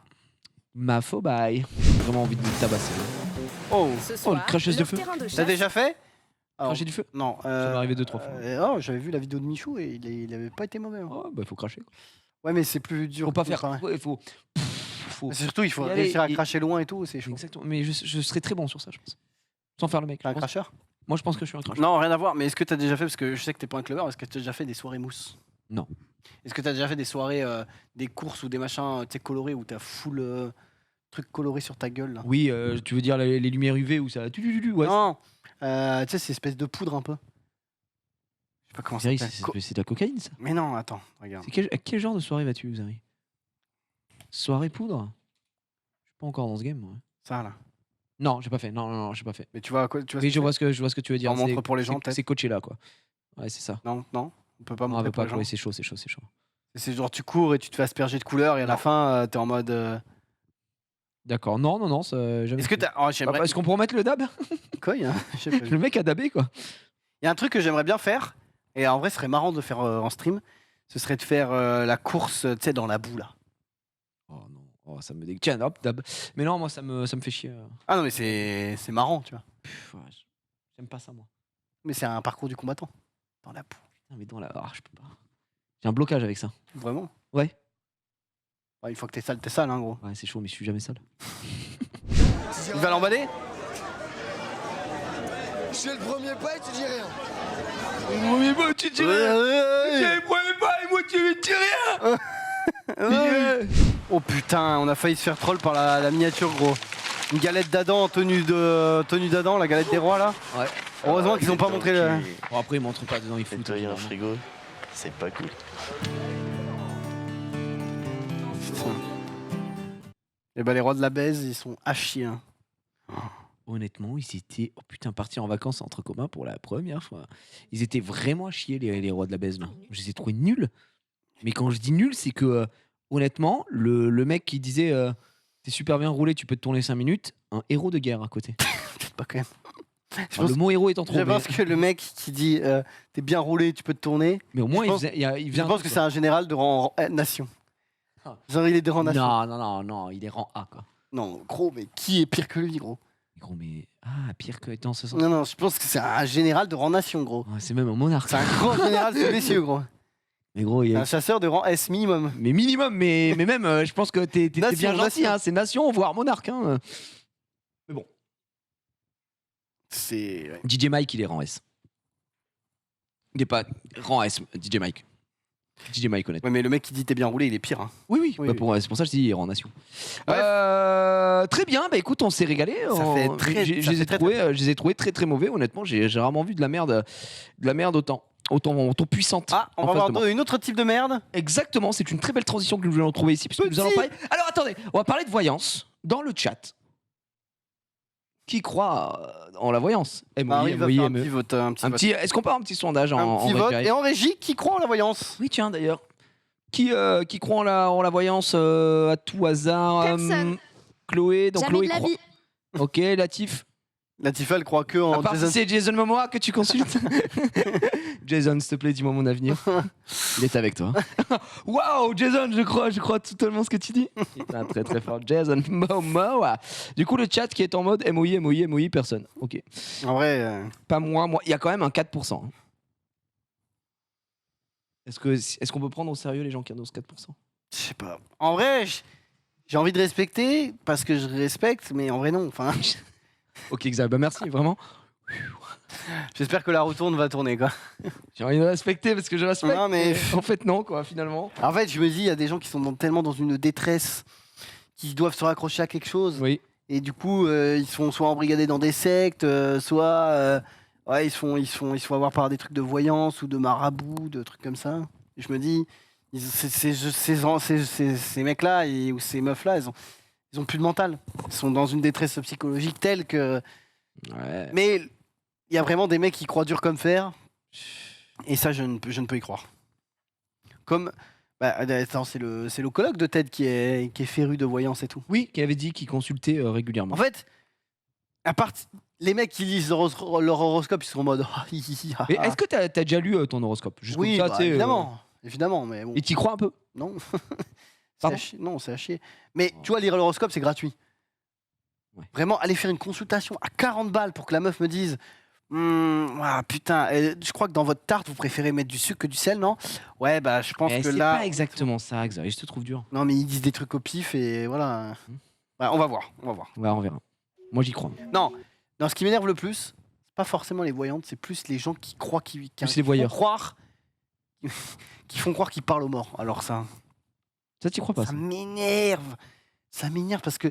Ma phobaille. J'ai vraiment envie de me tabasser. Oh, Ce soir, une cracheuse de leur feu. terrain de t'as chasse déjà fait? Alors, Cracher du feu. non. m'est arrivé 2-3 fois. Oh, j'avais vu la vidéo de Michou et il avait pas été mauvais. Hein. Oh, bah, il faut cracher. Quoi. Ouais, mais c'est plus dur. Faut pas faire. pareil. Ouais, faut. Mais surtout, il faut y aller réussir à et- cracher loin et tout, c'est chaud. Exactement. Mais je serais très bon sur ça, je pense. Sans faire le mec. T'es un Je pense- cracheur? Moi, je pense que je suis un cracheur. Non, rien à voir, mais est-ce que t'as déjà fait, parce que je sais que t'es pas un clubbeur, est-ce que t'as déjà fait des soirées mousse? Non. Est-ce que t'as déjà fait des soirées, des courses ou des machins, tu sais, colorés, où t'as full truc coloré sur ta gueule là? Oui, tu veux dire les lumières UV ou ça. Ouais. Non, tu sais, c'est espèce de poudre un peu. Je sais pas comment ça Xari, s'appelle. c'est de la cocaïne, ça. Mais non, attends, regarde. À quel genre de soirée vas-tu, Xari? Soirée poudre? Je suis pas encore dans ce game, moi. Ça là. Non, j'ai pas fait. Non, j'ai pas fait. Mais tu vois quoi? Tu vois Oui, ce je que vois ce que tu veux dire. On montre C'est- pour les gens, c'est- peut-être. C'est coaché là, quoi. Ouais, c'est ça. Non, non, on peut pas Non, on montrer veut pour pas. les gens. Ouais, c'est chaud, c'est chaud, c'est chaud. C'est genre tu cours et tu te fais asperger de couleurs et à la fin t'es en mode. D'accord. Non, ça. Jamais Est-ce que fait. t'as. Oh, j'aimerais. Est-ce qu'on peut remettre le dab? Quoi, il y a... je sais pas. Le mec a dabé, quoi. Il y a un truc que j'aimerais bien faire, et en vrai, ce serait marrant de le faire en stream. Ce serait de faire la course, tu sais, dans la boue là. Oh non. Oh, ça me dégoûte. Tiens, hop, dab. Mais non, moi, ça me fait chier. Ah non, mais c'est marrant, tu vois. Pff, ouais, j'aime pas ça, moi. Mais c'est un parcours du combattant. Dans la boue. Putain, mais dans la. Ah, je peux pas. J'ai un blocage avec ça. Vraiment. Ouais. Ouais, une fois que t'es sale, hein, gros. Ouais, c'est chaud, mais je suis jamais sale. Il va l'emballer? Je fais le premier pas et tu dis rien. Mais moi, tu dis rien. Le premier pas et moi, tu dis rien. Oh putain, on a failli se faire troll par la miniature, gros. Une galette d'Adam en tenue d'Adam, la galette des rois là. Ouais. Heureusement qu'ils ont pas montré le. Bon, après, ils montrent pas dedans, ils foutent. Nettoyer un frigo, c'est pas cool. Et bah les rois de la baise, ils sont à chier. Hein. Honnêtement, ils étaient oh, putain, partis en vacances entre communs pour la première fois. Ils étaient vraiment à chier, les rois de la baise là. Je les ai trouvés nuls. Mais quand je dis nul, c'est que honnêtement, le mec qui disait t'es super bien roulé, tu peux te tourner 5 minutes, un héros de guerre à côté. Peut-être pas quand même. Enfin, le mot héros étant trop. Je pense que le mec qui dit t'es bien roulé, tu peux te tourner. Mais au moins, je pense- il Je vient. pense que c'est un général de rang nation. Ah. Genre il est de rang nation. Non, il est rang A quoi. Non, gros, mais qui est pire que lui, gros? Gros, mais pire que dans ce sens. Non, je pense que c'est un général de rang nation, gros. Ouais, c'est même un monarque. C'est un grand général sous les cieux, gros. Mais gros, il y a. Un chasseur de rang S minimum. Mais minimum, mais même, je pense que t'es Nation, bien gentil, nation. hein, c'est nation, voire monarque. Hein. Mais bon. C'est. Ouais. DJ Mike, il est rang S. Il est pas rang S, DJ Mike. DJ Mike honnêtement. Ouais, mais le mec qui dit t'es bien roulé, il est pire. Hein. Oui. Oui, Bah, oui. c'est pour ça que je dis il est en nation. Très bien, bah écoute, on s'est régalé. Je les ai trouvés très très mauvais, honnêtement. J'ai rarement vu de la merde autant puissante. Ah, on va voir une autre type de merde. Exactement, c'est une très belle transition que nous allons trouver ici. Puisque nous allons parler... Alors attendez, on va parler de voyance dans le chat. Qui croit en la voyance? Marie va faire un petit vote. Est-ce qu'on peut avoir un petit sondage en petit vote. Et en régie, qui croit en la voyance? Oui, tiens d'ailleurs. Qui croit en la voyance à tout hasard? Personne. Chloé, donc Jamais Chloé de la croit. vie. Ok, Latif. Latif, elle croit que en À part Jason. si c'est Jason Momoa que tu consultes. Jason, s'il te plaît, dis-moi mon avenir. Il est avec toi. Waouh, Jason, je crois totalement ce que tu dis. Putain, très très fort. Jason Momoa. Du coup, le chat qui est en mode MOI, personne. Ok. En vrai. Pas moi. Il y a quand même un 4%. Est-ce qu'on peut prendre au sérieux les gens qui annoncent 4%? Je sais pas. En vrai, j'ai envie de respecter parce que je respecte, mais en vrai, non. Enfin, Ok, Xavier, bah merci, vraiment. j'espère que la roue tourne va tourner, quoi. J'ai envie de respecter parce que je respecte. Non, mais- En fait, non, quoi, finalement. En fait, je me dis, il y a des gens qui sont tellement dans une détresse qui doivent se raccrocher à quelque chose. Oui. Et du coup, ils sont soit embrigadés dans des sectes, soit ils se font avoir par des trucs de voyance ou de marabout, de trucs comme ça. Et je me dis, ces mecs-là ou ces meufs-là, ils ont plus de mental. Ils sont dans une détresse psychologique telle que. Ouais. Mais il y a vraiment des mecs qui croient dur comme fer. Et ça, je ne peux y croire. Comme. Bah, attends, c'est le coloc de Ted qui est féru de voyance et tout. Oui, qui avait dit qu'il consultait régulièrement. En fait, à part les mecs qui lisent leur horoscope, ils sont en mode. Mais est-ce que t'as déjà lu ton horoscope? Juste Oui, comme ça, bah, tu sais, évidemment, mais bon. Et t'y crois un peu? Non. Pardon Non, c'est à chier. Mais tu vois, lire l'horoscope, c'est gratuit. Ouais. Vraiment, aller faire une consultation à 40 balles pour que la meuf me dise putain, je crois que dans votre tarte, vous préférez mettre du sucre que du sel, non? Ouais, bah, je pense que c'est là. pas exactement ça, Xavier, je te trouve dur. Non, mais ils disent des trucs au pif et voilà. Ouais, on va voir. Ouais, on verra. Moi, j'y crois. Non, ce qui m'énerve le plus, c'est pas forcément les voyantes, c'est plus les gens qui croient Plus les voyeurs. qui font croire qu'ils parlent aux morts. Alors ça. Ça, t'y crois pas? Ça m'énerve. Ça m'énerve parce que.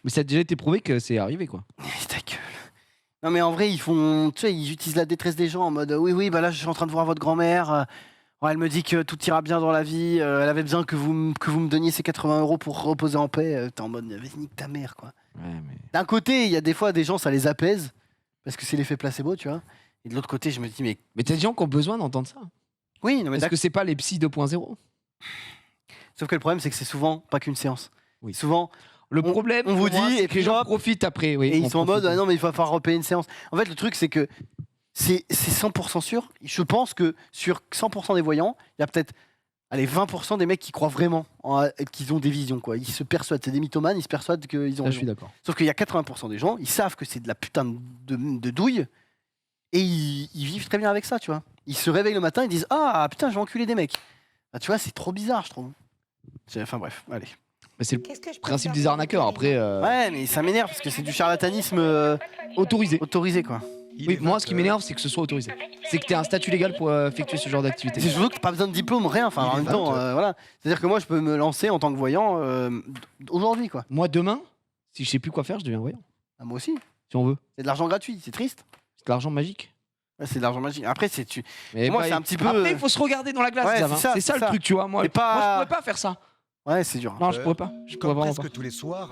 Mais ça a déjà été prouvé que c'est arrivé, quoi. Ta gueule. Non, mais en vrai, ils utilisent la détresse des gens en mode oui, bah là, je suis en train de voir votre grand-mère. Elle me dit que tout ira bien dans la vie. Elle avait besoin que vous me donniez ces 80 € pour reposer en paix. T'es en mode vas-y, nique ta mère, quoi. Ouais, mais... D'un côté, il y a des fois des gens, ça les apaise parce que c'est l'effet placebo, tu vois. Et de l'autre côté, je me dis Mais t'as des gens qui ont besoin d'entendre ça. oui, non, mais Est-ce que c'est pas les psy 2.0? sauf que le problème, c'est que c'est souvent pas qu'une séance. Oui. Souvent, Le problème, on vous pour moi, dit, c'est et que les puis gens hop, profitent après. Oui, et on ils sont en profite. mode non, mais il va falloir repayer une séance. En fait, le truc, c'est que c'est 100% sûr. Je pense que sur 100% des voyants, il y a peut-être 20% des mecs qui croient vraiment qu'ils ont des visions, quoi. Ils se persuadent, c'est des mythomanes, ils se persuadent qu'ils ont Ça, je raison. suis d'accord. Sauf qu'il y a 80% des gens, ils savent que c'est de la putain de douille et ils vivent très bien avec ça, tu vois. Ils se réveillent le matin, ils disent putain, je vais enculer des mecs. Bah, tu vois, c'est trop bizarre, je trouve. Enfin bref, allez. Mais c'est le principe des arnaqueurs. Après, Ouais, mais ça m'énerve parce que c'est du charlatanisme autorisé. autorisé, quoi. Oui, moi, ce qui m'énerve, c'est que ce soit autorisé. C'est que tu aies un statut légal pour effectuer ce genre d'activité. C'est surtout que t'as pas besoin de diplôme, rien. Enfin, en même temps, voilà. C'est-à-dire que moi, je peux me lancer en tant que voyant aujourd'hui, quoi. Moi, demain, si je sais plus quoi faire, je deviens voyant. Ah, moi aussi. Si on veut. C'est de l'argent gratuit, c'est triste. C'est de l'argent magique. Ouais, c'est de l'argent magique. Après, Mais moi, bah, c'est un petit peu. Après, il faut se regarder dans la glace, Ouais, Xav, hein. c'est ça, C'est ça c'est le ça. truc, tu vois. Moi, Mais pas- moi, je pourrais pas faire ça. Ouais, c'est dur. Non, je pourrais pas. Je pourrais Comme vraiment presque pas. tous les soirs,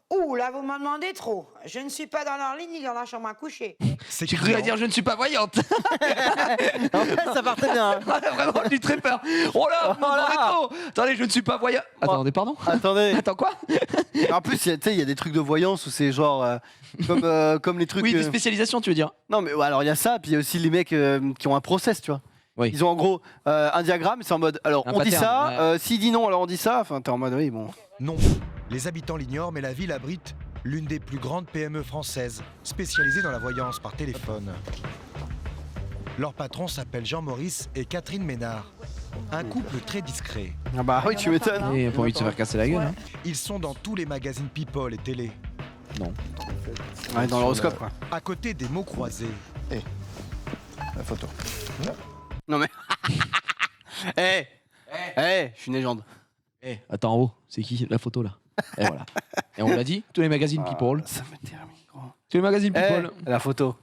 Ouh, là, vous m'en demandez trop. Je ne suis pas dans leur lit ni dans la chambre à coucher. c'est J'ai cru à dire je ne suis pas voyante. En fait, ça partait bien. hein. Vraiment, j'ai très peur. Oh là, vous m'en demandez trop. Attendez, je ne suis pas voyant. Attendez, pardon. Attendez. Attends, quoi? En plus, tu sais, il y a des trucs de voyance où c'est genre. Comme les trucs. Oui, des spécialisations, tu veux dire? Non, mais ouais, alors il y a ça, puis il y a aussi les mecs qui ont un process, tu vois. Oui. Ils ont en gros un diagramme, c'est en mode. Alors, Un on dit pattern, ça, s'il dit non, alors on dit ça. Enfin, t'es en mode, oui, bon. non. Les habitants l'ignorent, mais la ville abrite l'une des plus grandes PME françaises, spécialisée dans la voyance par téléphone. Leur patron s'appelle Jean-Maurice et Catherine Ménard. Un couple très discret. Ah bah oui, tu m'étonnes. Il a pas envie de se faire casser la gueule. Hein. Ils sont dans tous les magazines People et télé. Ouais, dans l'horoscope, quoi. À côté des mots croisés. La photo. Non mais. Eh, je suis une légende. Attends, en haut, c'est qui la photo là? Et voilà. Et on l'a dit, tous les magazines People. Ça me termine, gros. Tous les magazines People. La photo.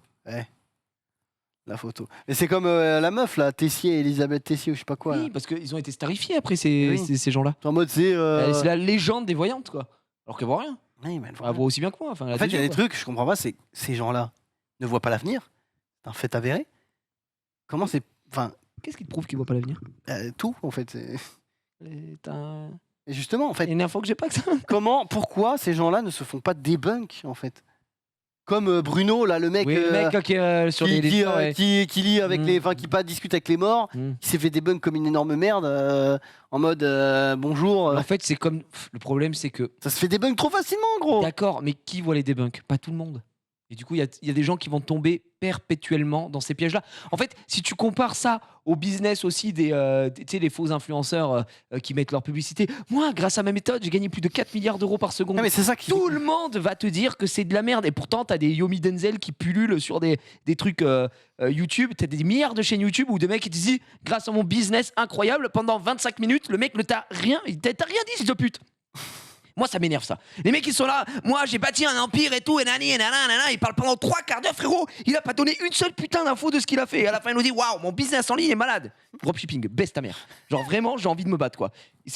La photo. Mais c'est comme la meuf là, Tessier, Elisabeth Tessier ou je sais pas quoi. Oui, parce qu'ils ont été starifiés après ces gens-là. En mode c'est. C'est la légende des voyantes quoi. Alors qu'elle voit rien. Oui, mais elle voit aussi bien que moi. Enfin, en fait, il y a des trucs, je comprends pas, c'est ces gens-là ne voient pas l'avenir. C'est un fait avéré. Comment c'est. Enfin. Qu'est-ce qui te prouve qu'ils voient pas l'avenir? Tout, en fait. Et justement, en fait. Une info que j'ai pas que ça. Pourquoi ces gens-là ne se font pas débunk, en fait? Comme Bruno, là, le mec, sur les qui lit avec les, enfin, qui discute avec les morts, qui s'est fait débunk comme une énorme merde, en mode bonjour. En fait, c'est comme le problème, c'est que ça se fait débunk trop facilement, gros. D'accord, mais qui voit les débunks? Pas tout le monde. Et du coup, il y a des gens qui vont tomber perpétuellement dans ces pièges-là. En fait, si tu compares ça au business aussi des faux influenceurs qui mettent leur publicité, moi, grâce à ma méthode, j'ai gagné plus de 4 milliards d'euros par seconde. Mais c'est ça Tout le monde va te dire que c'est de la merde. Et pourtant, t'as des Yomi Denzel qui pullulent sur des trucs YouTube. T'as des milliards de chaînes YouTube où des mecs qui te disent, grâce à mon business incroyable, pendant 25 minutes, le mec ne t'a rien dit, fils de pute. Moi, ça m'énerve, ça. Les mecs, ils sont là. Moi, j'ai bâti un empire et tout. Et nani, et nanana. Il parle pendant 3 quarts d'heure, frérot. Il a pas donné une seule putain d'info de ce qu'il a fait. Et à la fin, il nous dit waouh, mon business en ligne est malade. Dropshipping, baisse ta mère. Genre, vraiment, j'ai envie de me battre, quoi.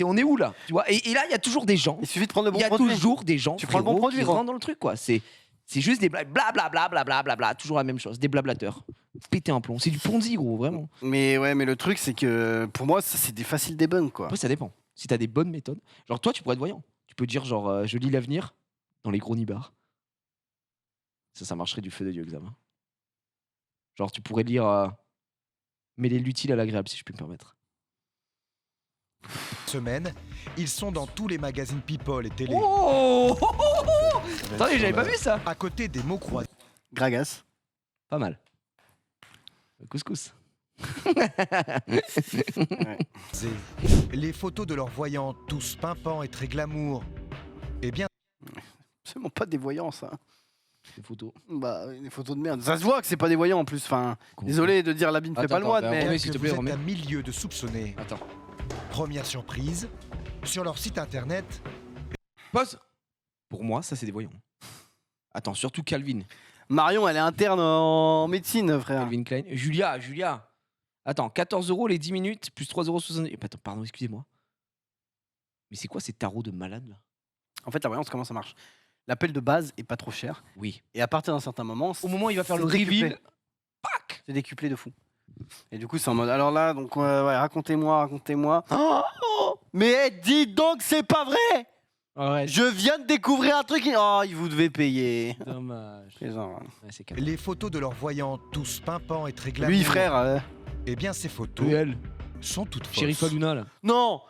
On est où, là? Tu vois, et là, il y a toujours des gens. Il suffit de prendre le bon produit. Il y a toujours des gens tu prends le bon produit, qui rentrent dans le truc, quoi. C'est juste des blablabla. Toujours la même chose. Des blablateurs. Péter un plomb. C'est du Ponzi, gros, vraiment. Mais ouais, mais le truc, c'est que pour moi, ça, c'est des faciles débunks, quoi. Après, ça dépend. Si t'as des bonnes méthodes. Genre, toi, tu pourrais être voyant. Tu peux dire genre je lis l'avenir dans les gros nibards. Ça marcherait du feu de Dieu, examen. Genre tu pourrais lire mêler l'utile à l'agréable, si je puis me permettre. Semaine, ils sont dans tous les magazines People et télé. Attendez, j'avais pas vu ça. À côté des mots croisés. Gragas. Pas mal. Couscous. Les photos de leurs voyants, tous pimpants et très glamour. Eh bien, c'est mon pas des voyants, ça. Des photos. Bah, des photos de merde. Ça se voit que c'est pas des voyants en plus. Enfin, désolé de dire l'habit ne fait pas le moine, mais s'il te plaît, vous êtes à milieu de soupçonner. Attends. Première surprise, sur leur site internet. Pause. Pour moi, ça c'est des voyants. Attends, surtout Calvin. Marion, elle est interne en médecine, frère. Calvin Klein. Julia. Attends, 14 € les 10 minutes, plus 3,70 €. Attends, pardon, excusez-moi. Mais c'est quoi ces tarots de malade là? En fait, la voyance, comment ça marche? L'appel de base est pas trop cher. Oui. Et à partir d'un certain moment, au moment où il va faire le reveal, c'est décuplé de fou. Et du coup, c'est en mode. Alors là, donc, racontez-moi. Mais dis donc, c'est pas vrai! Ouais. Je viens de découvrir un truc. Oh, vous devez payer. Dommage. Les photos de leurs voyants, tous pimpants et très glamour. Lui, frère. Eh bien, ces photos sont toutes fausses. Sheriff Luna, là. Non!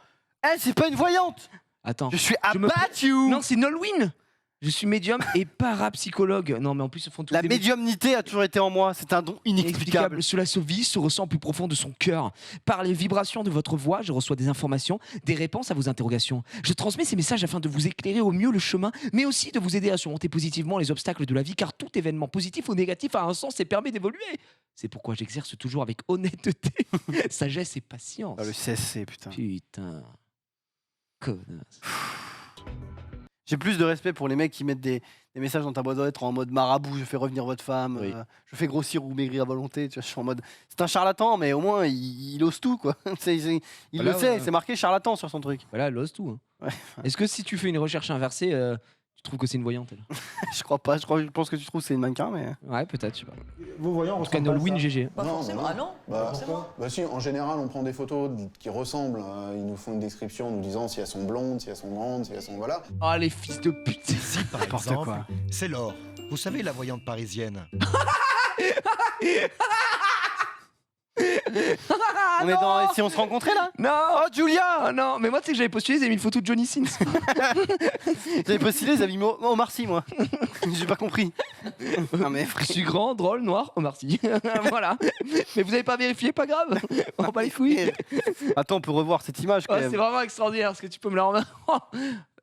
Elle, c'est pas une voyante! Attends. Je suis abattu! Non, c'est Nolwenn! Je suis médium et parapsychologue. Non, mais en plus, ils font tout. La médiumnité a toujours été en moi. C'est un don inexplicable. Cela se vit, se ressent au plus profond de son cœur. Par les vibrations de votre voix, je reçois des informations, des réponses à vos interrogations. Je transmets ces messages afin de vous éclairer au mieux le chemin, mais aussi de vous aider à surmonter positivement les obstacles de la vie, car tout événement positif ou négatif a un sens et permet d'évoluer. C'est pourquoi j'exerce toujours avec honnêteté, sagesse et patience. Ah, le CSC, putain. Putain. Connasse. J'ai plus de respect pour les mecs qui mettent des messages dans ta boîte aux lettres en mode marabout, je fais revenir votre femme, je fais grossir ou maigrir à volonté. Tu vois, je suis en mode. C'est un charlatan, mais au moins il ose tout, quoi. Il le sait, c'est marqué charlatan sur son truc. Voilà, elle ose tout. Hein. Ouais. Est-ce que si tu fais une recherche inversée, tu trouves que c'est une voyante elle? Je crois pas, je pense que tu trouves que c'est une mannequin, mais. Ouais, peut-être, je sais pas. Vos voyants, en tout cas, Nolwenn GG. Pas forcément. Ah non, bah si, en général, on prend des photos qui ressemblent. Ils nous font une description nous disant si elles sont blondes, si elles sont grandes, si elles sont. Voilà. Oh, les fils de pute. Ici, par exemple, c'est Laure. Vous savez, la voyante parisienne. On est dans. Si on se rencontrait là? Non! Oh, Julia! Oh non, mais moi, tu sais que j'avais postulé, ils avaient mis une photo de Johnny Sins. J'avais postulé, ils avaient mis Omar Sy, moi. J'ai pas compris. Non, mais je suis grand, drôle, noir, Omar Sy. Voilà. Mais vous avez pas vérifié, pas grave. On prend pas les couilles. Attends, on peut revoir cette image quand même. C'est vraiment extraordinaire. Est-ce que tu peux me la remettre?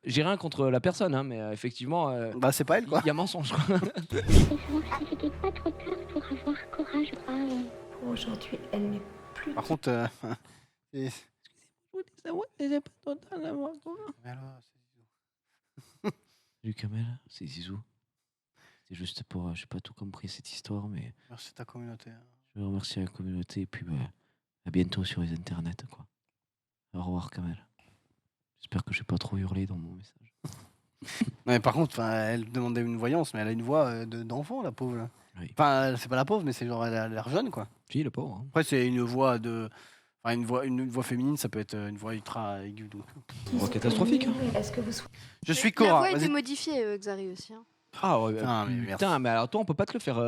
J'ai rien contre la personne, hein, mais effectivement. Bah, c'est pas elle, quoi. Il y a mensonge, quoi. C'était pas trop tard pour avoir courage, Aujourd'hui, elle n'est plus... Par contre, Mais alors, Salut Kamel, c'est Zizou. C'est juste pour, j'ai pas tout compris cette histoire, mais merci ta communauté. je veux remercier la communauté et puis à bientôt sur les internets, quoi. Au revoir Kamel. J'espère que j'ai pas trop hurlé dans mon message. Ouais, par contre, elle demandait une voyance, mais elle a une voix d'enfant, la pauvre. Là. Oui. Enfin, c'est pas la pauvre, mais c'est genre elle a l'air jeune, quoi. Si, le pauvre. Hein. Après, c'est une voix de, enfin, une voix féminine, ça peut être une voix ultra aiguë. Donc. Une voix catastrophique. Hein. Est-ce que vous... Je suis La Cora. voix a été Vas-y. modifiée, Xari aussi. Hein. Ah ouais, putain, mais alors toi, on peut pas te le faire.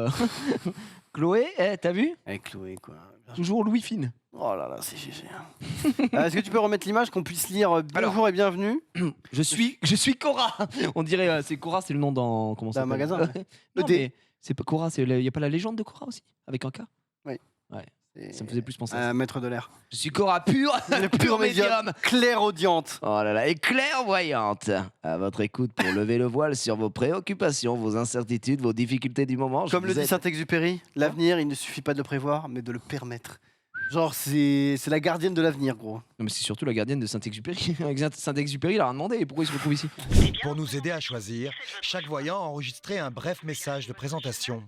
Chloé, t'as vu? Avec Chloé, quoi. Toujours Louis Fine. Oh là là, c'est GG. Est-ce que tu peux remettre l'image qu'on puisse lire bonjour et bienvenue? Je suis Cora. On dirait c'est Cora, c'est le nom dans comment ça D'un magasin. Ouais. Non, mais c'est pas Cora, il y a pas la légende de Cora aussi avec un K? Oui. Ouais. Ça me faisait plus penser à ça. Maître de l'air. Je suis Cora pure, Le pur médium, clairaudiente. Oh là là, et clairvoyante. À votre écoute pour lever le voile sur vos préoccupations, vos incertitudes, vos difficultés du moment. Comme le dit êtes... Saint-Exupéry, l'avenir, il ne suffit pas de le prévoir, mais de le permettre. Genre, c'est la gardienne de l'avenir, gros. Non, mais c'est surtout la gardienne de Saint-Exupéry. Avec Saint-Exupéry, il a rien demandé. Pourquoi il se retrouve ici? Pour nous aider à choisir, chaque voyant a enregistré un bref message de présentation.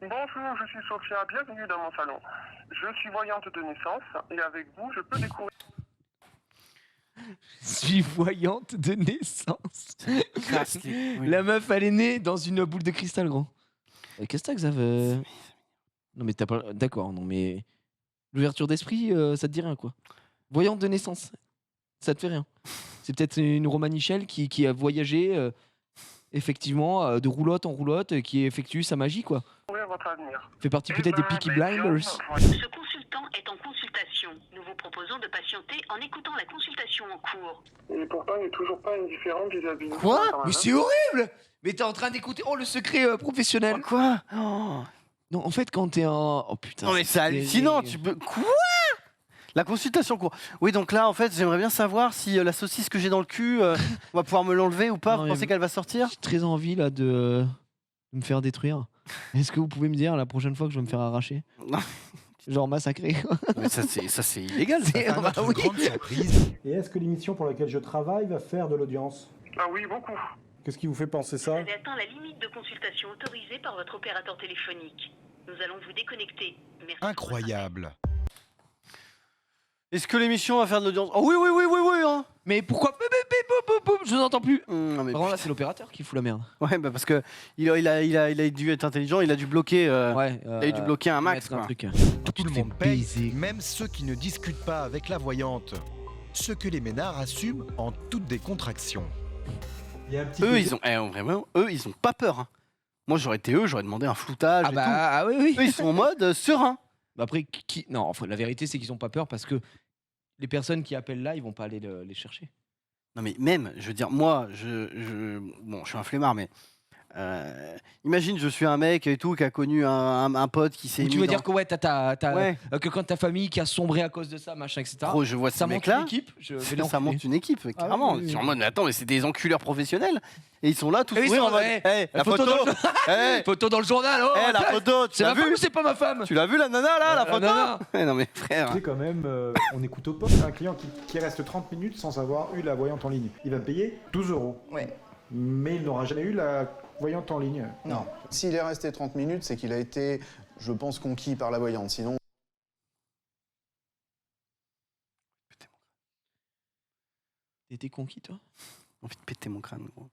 Bonjour, je suis Sophia, bienvenue dans mon salon. Je suis voyante de naissance et avec vous, je peux découvrir... Je suis voyante de naissance. Oui. La meuf, elle est née dans une boule de cristal, gros. Qu'est-ce que t'as, Xav Non, mais t'as pas... D'accord, non, mais... L'ouverture d'esprit, ça te dit rien, quoi. Voyante de naissance, ça te fait rien. C'est peut-être une romanichelle qui a voyagé, effectivement, de roulotte en roulotte, qui effectue sa magie, quoi. votre avenir. Fait partie peut-être des Peaky Blinders. Ce consultant est en consultation. Nous vous proposons de patienter en écoutant la consultation en cours. Et pourtant, il n'est toujours pas indifférent vis-à-vis de Quoi? nous, quand même, Mais c'est horrible! Mais t'es en train d'écouter... Oh, le secret professionnel. Quoi? Non, en fait, quand t'es en... Oh putain... Non mais c'est hallucinant, tu peux... Quoi? La consultation, quoi. Oui, donc là, en fait, j'aimerais bien savoir si la saucisse que j'ai dans le cul, on va pouvoir me l'enlever ou pas. Non, Vous pensez qu'elle va sortir? J'ai très envie, là, de me faire détruire. Est-ce que vous pouvez me dire la prochaine fois que je vais me faire arracher? Genre massacrer. Mais ça, c'est illégal. C'est À notre grande surprise. Et est-ce que l'émission pour laquelle je travaille va faire de l'audience? Ah oui, beaucoup. Qu'est-ce qui vous fait penser ça? Vous avez atteint la limite de consultation autorisée par votre opérateur téléphonique. Nous allons vous déconnecter. Merci. Incroyable. Est-ce que l'émission va faire de l'audience? Oh oui, oui, oui, oui, oui. Hein. Mais pourquoi? Je vous entends plus. Non, mais par contre, là, c'est l'opérateur qui fout la merde. Ouais, bah parce que il a dû être intelligent, il a dû bloquer. Il a dû bloquer un max. Un truc. Tout le monde paye, même ceux qui ne discutent pas avec la voyante. Ce que les ménards assument en toute décontraction. Eux, ils ont vraiment, ils ont pas peur. Hein. Moi, j'aurais été eux, j'aurais demandé un floutage. Ah oui, oui. Eux, ils sont en mode serein. Après, non, enfin, la vérité, c'est qu'ils ont pas peur parce que les personnes qui appellent là, ils vont pas aller les chercher. Non, mais même, je veux dire, moi, bon, je suis un flemmard, mais imagine, je suis un mec et tout qui a connu un pote qui s'est. Tu veux dire que ouais, que quand ta famille qui a sombré à cause de ça, machin, etc. Gros, je vois ça ces mecs-là. Ça monte une équipe, clairement. Oui. En mode, mais attends, mais c'est des enculeurs professionnels. Et ils sont là, tous ils sourire sont en mode, la photo, photo dans le journal. Oh, la photo, tu c'est l'as ma femme vu ou c'est pas ma femme? Tu l'as vu la nana là, la photo? Non mais frère. C'est quand même, on écoute au poste un client qui reste 30 minutes sans avoir eu la voyante en ligne. Il va payer 12 €. Ouais. Mais il n'aura jamais eu la voyante en ligne. Non. S'il est resté 30 minutes, c'est qu'il a été, je pense, conquis par la voyante. Sinon. T'étais conquis, toi? J'ai envie de péter mon crâne, gros.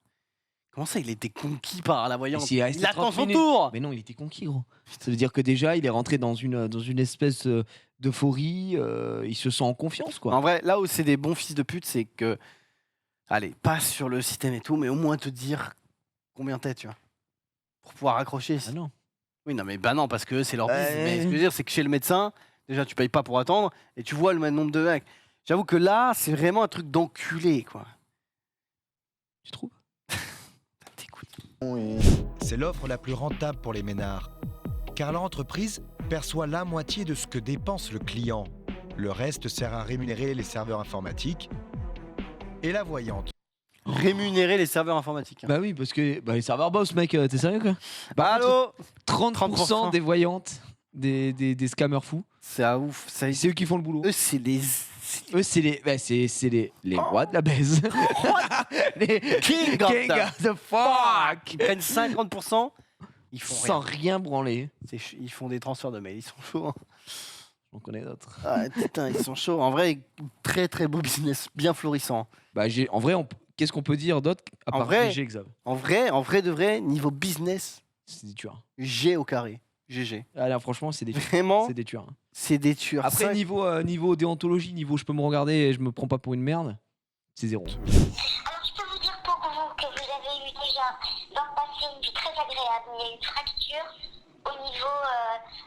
Comment ça, il a été conquis par la voyante? Il attend son tour. Mais non, il était conquis, gros. Ça veut dire que déjà, il est rentré dans une espèce d'euphorie. Il se sent en confiance, quoi. En vrai, là où c'est des bons fils de pute, c'est que, allez, pas sur le système et tout, mais au moins te dire combien t'es, tu vois, pour pouvoir accrocher. Ah non. Oui, non, mais bah non, parce que c'est leur business. Mais ce que je veux dire, c'est que chez le médecin, déjà, tu payes pas pour attendre et tu vois le même nombre de mecs. J'avoue que là, c'est vraiment un truc d'enculé, quoi. Tu trouves? C'est l'offre la plus rentable pour les ménards, car l'entreprise perçoit la moitié de ce que dépense le client. Le reste sert à rémunérer les serveurs informatiques et la voyante. Rémunérer les serveurs informatiques. Bah oui, parce que les serveurs boss, mec, t'es sérieux, quoi? Bah, allô 30% des voyantes des scammers fous. C'est à ouf. C'est eux qui font le boulot. Eux, c'est les. Eux, c'est les rois de la baise. Les King of the fuck. Ils prennent 50%. Ils font sans rien branler. Ils font des transferts de mails. Ils sont chauds. Hein. J'en connais d'autres. Ah, putain, ils sont chauds. En vrai, très très beau business, bien florissant. Bah, en vrai, qu'est-ce qu'on peut dire d'autre à part GG Xav? En vrai de vrai, niveau business, c'est des tueurs. G au carré. GG. Ah là, franchement, c'est des tueurs. Vraiment, c'est des tueurs. C'est des tueurs. Après, niveau déontologie, niveau je peux me regarder et je me prends pas pour une merde, c'est 0. Alors, je peux vous dire pour vous que vous avez eu déjà dans le passé une vie très agréable. Il y a eu une fracture au niveau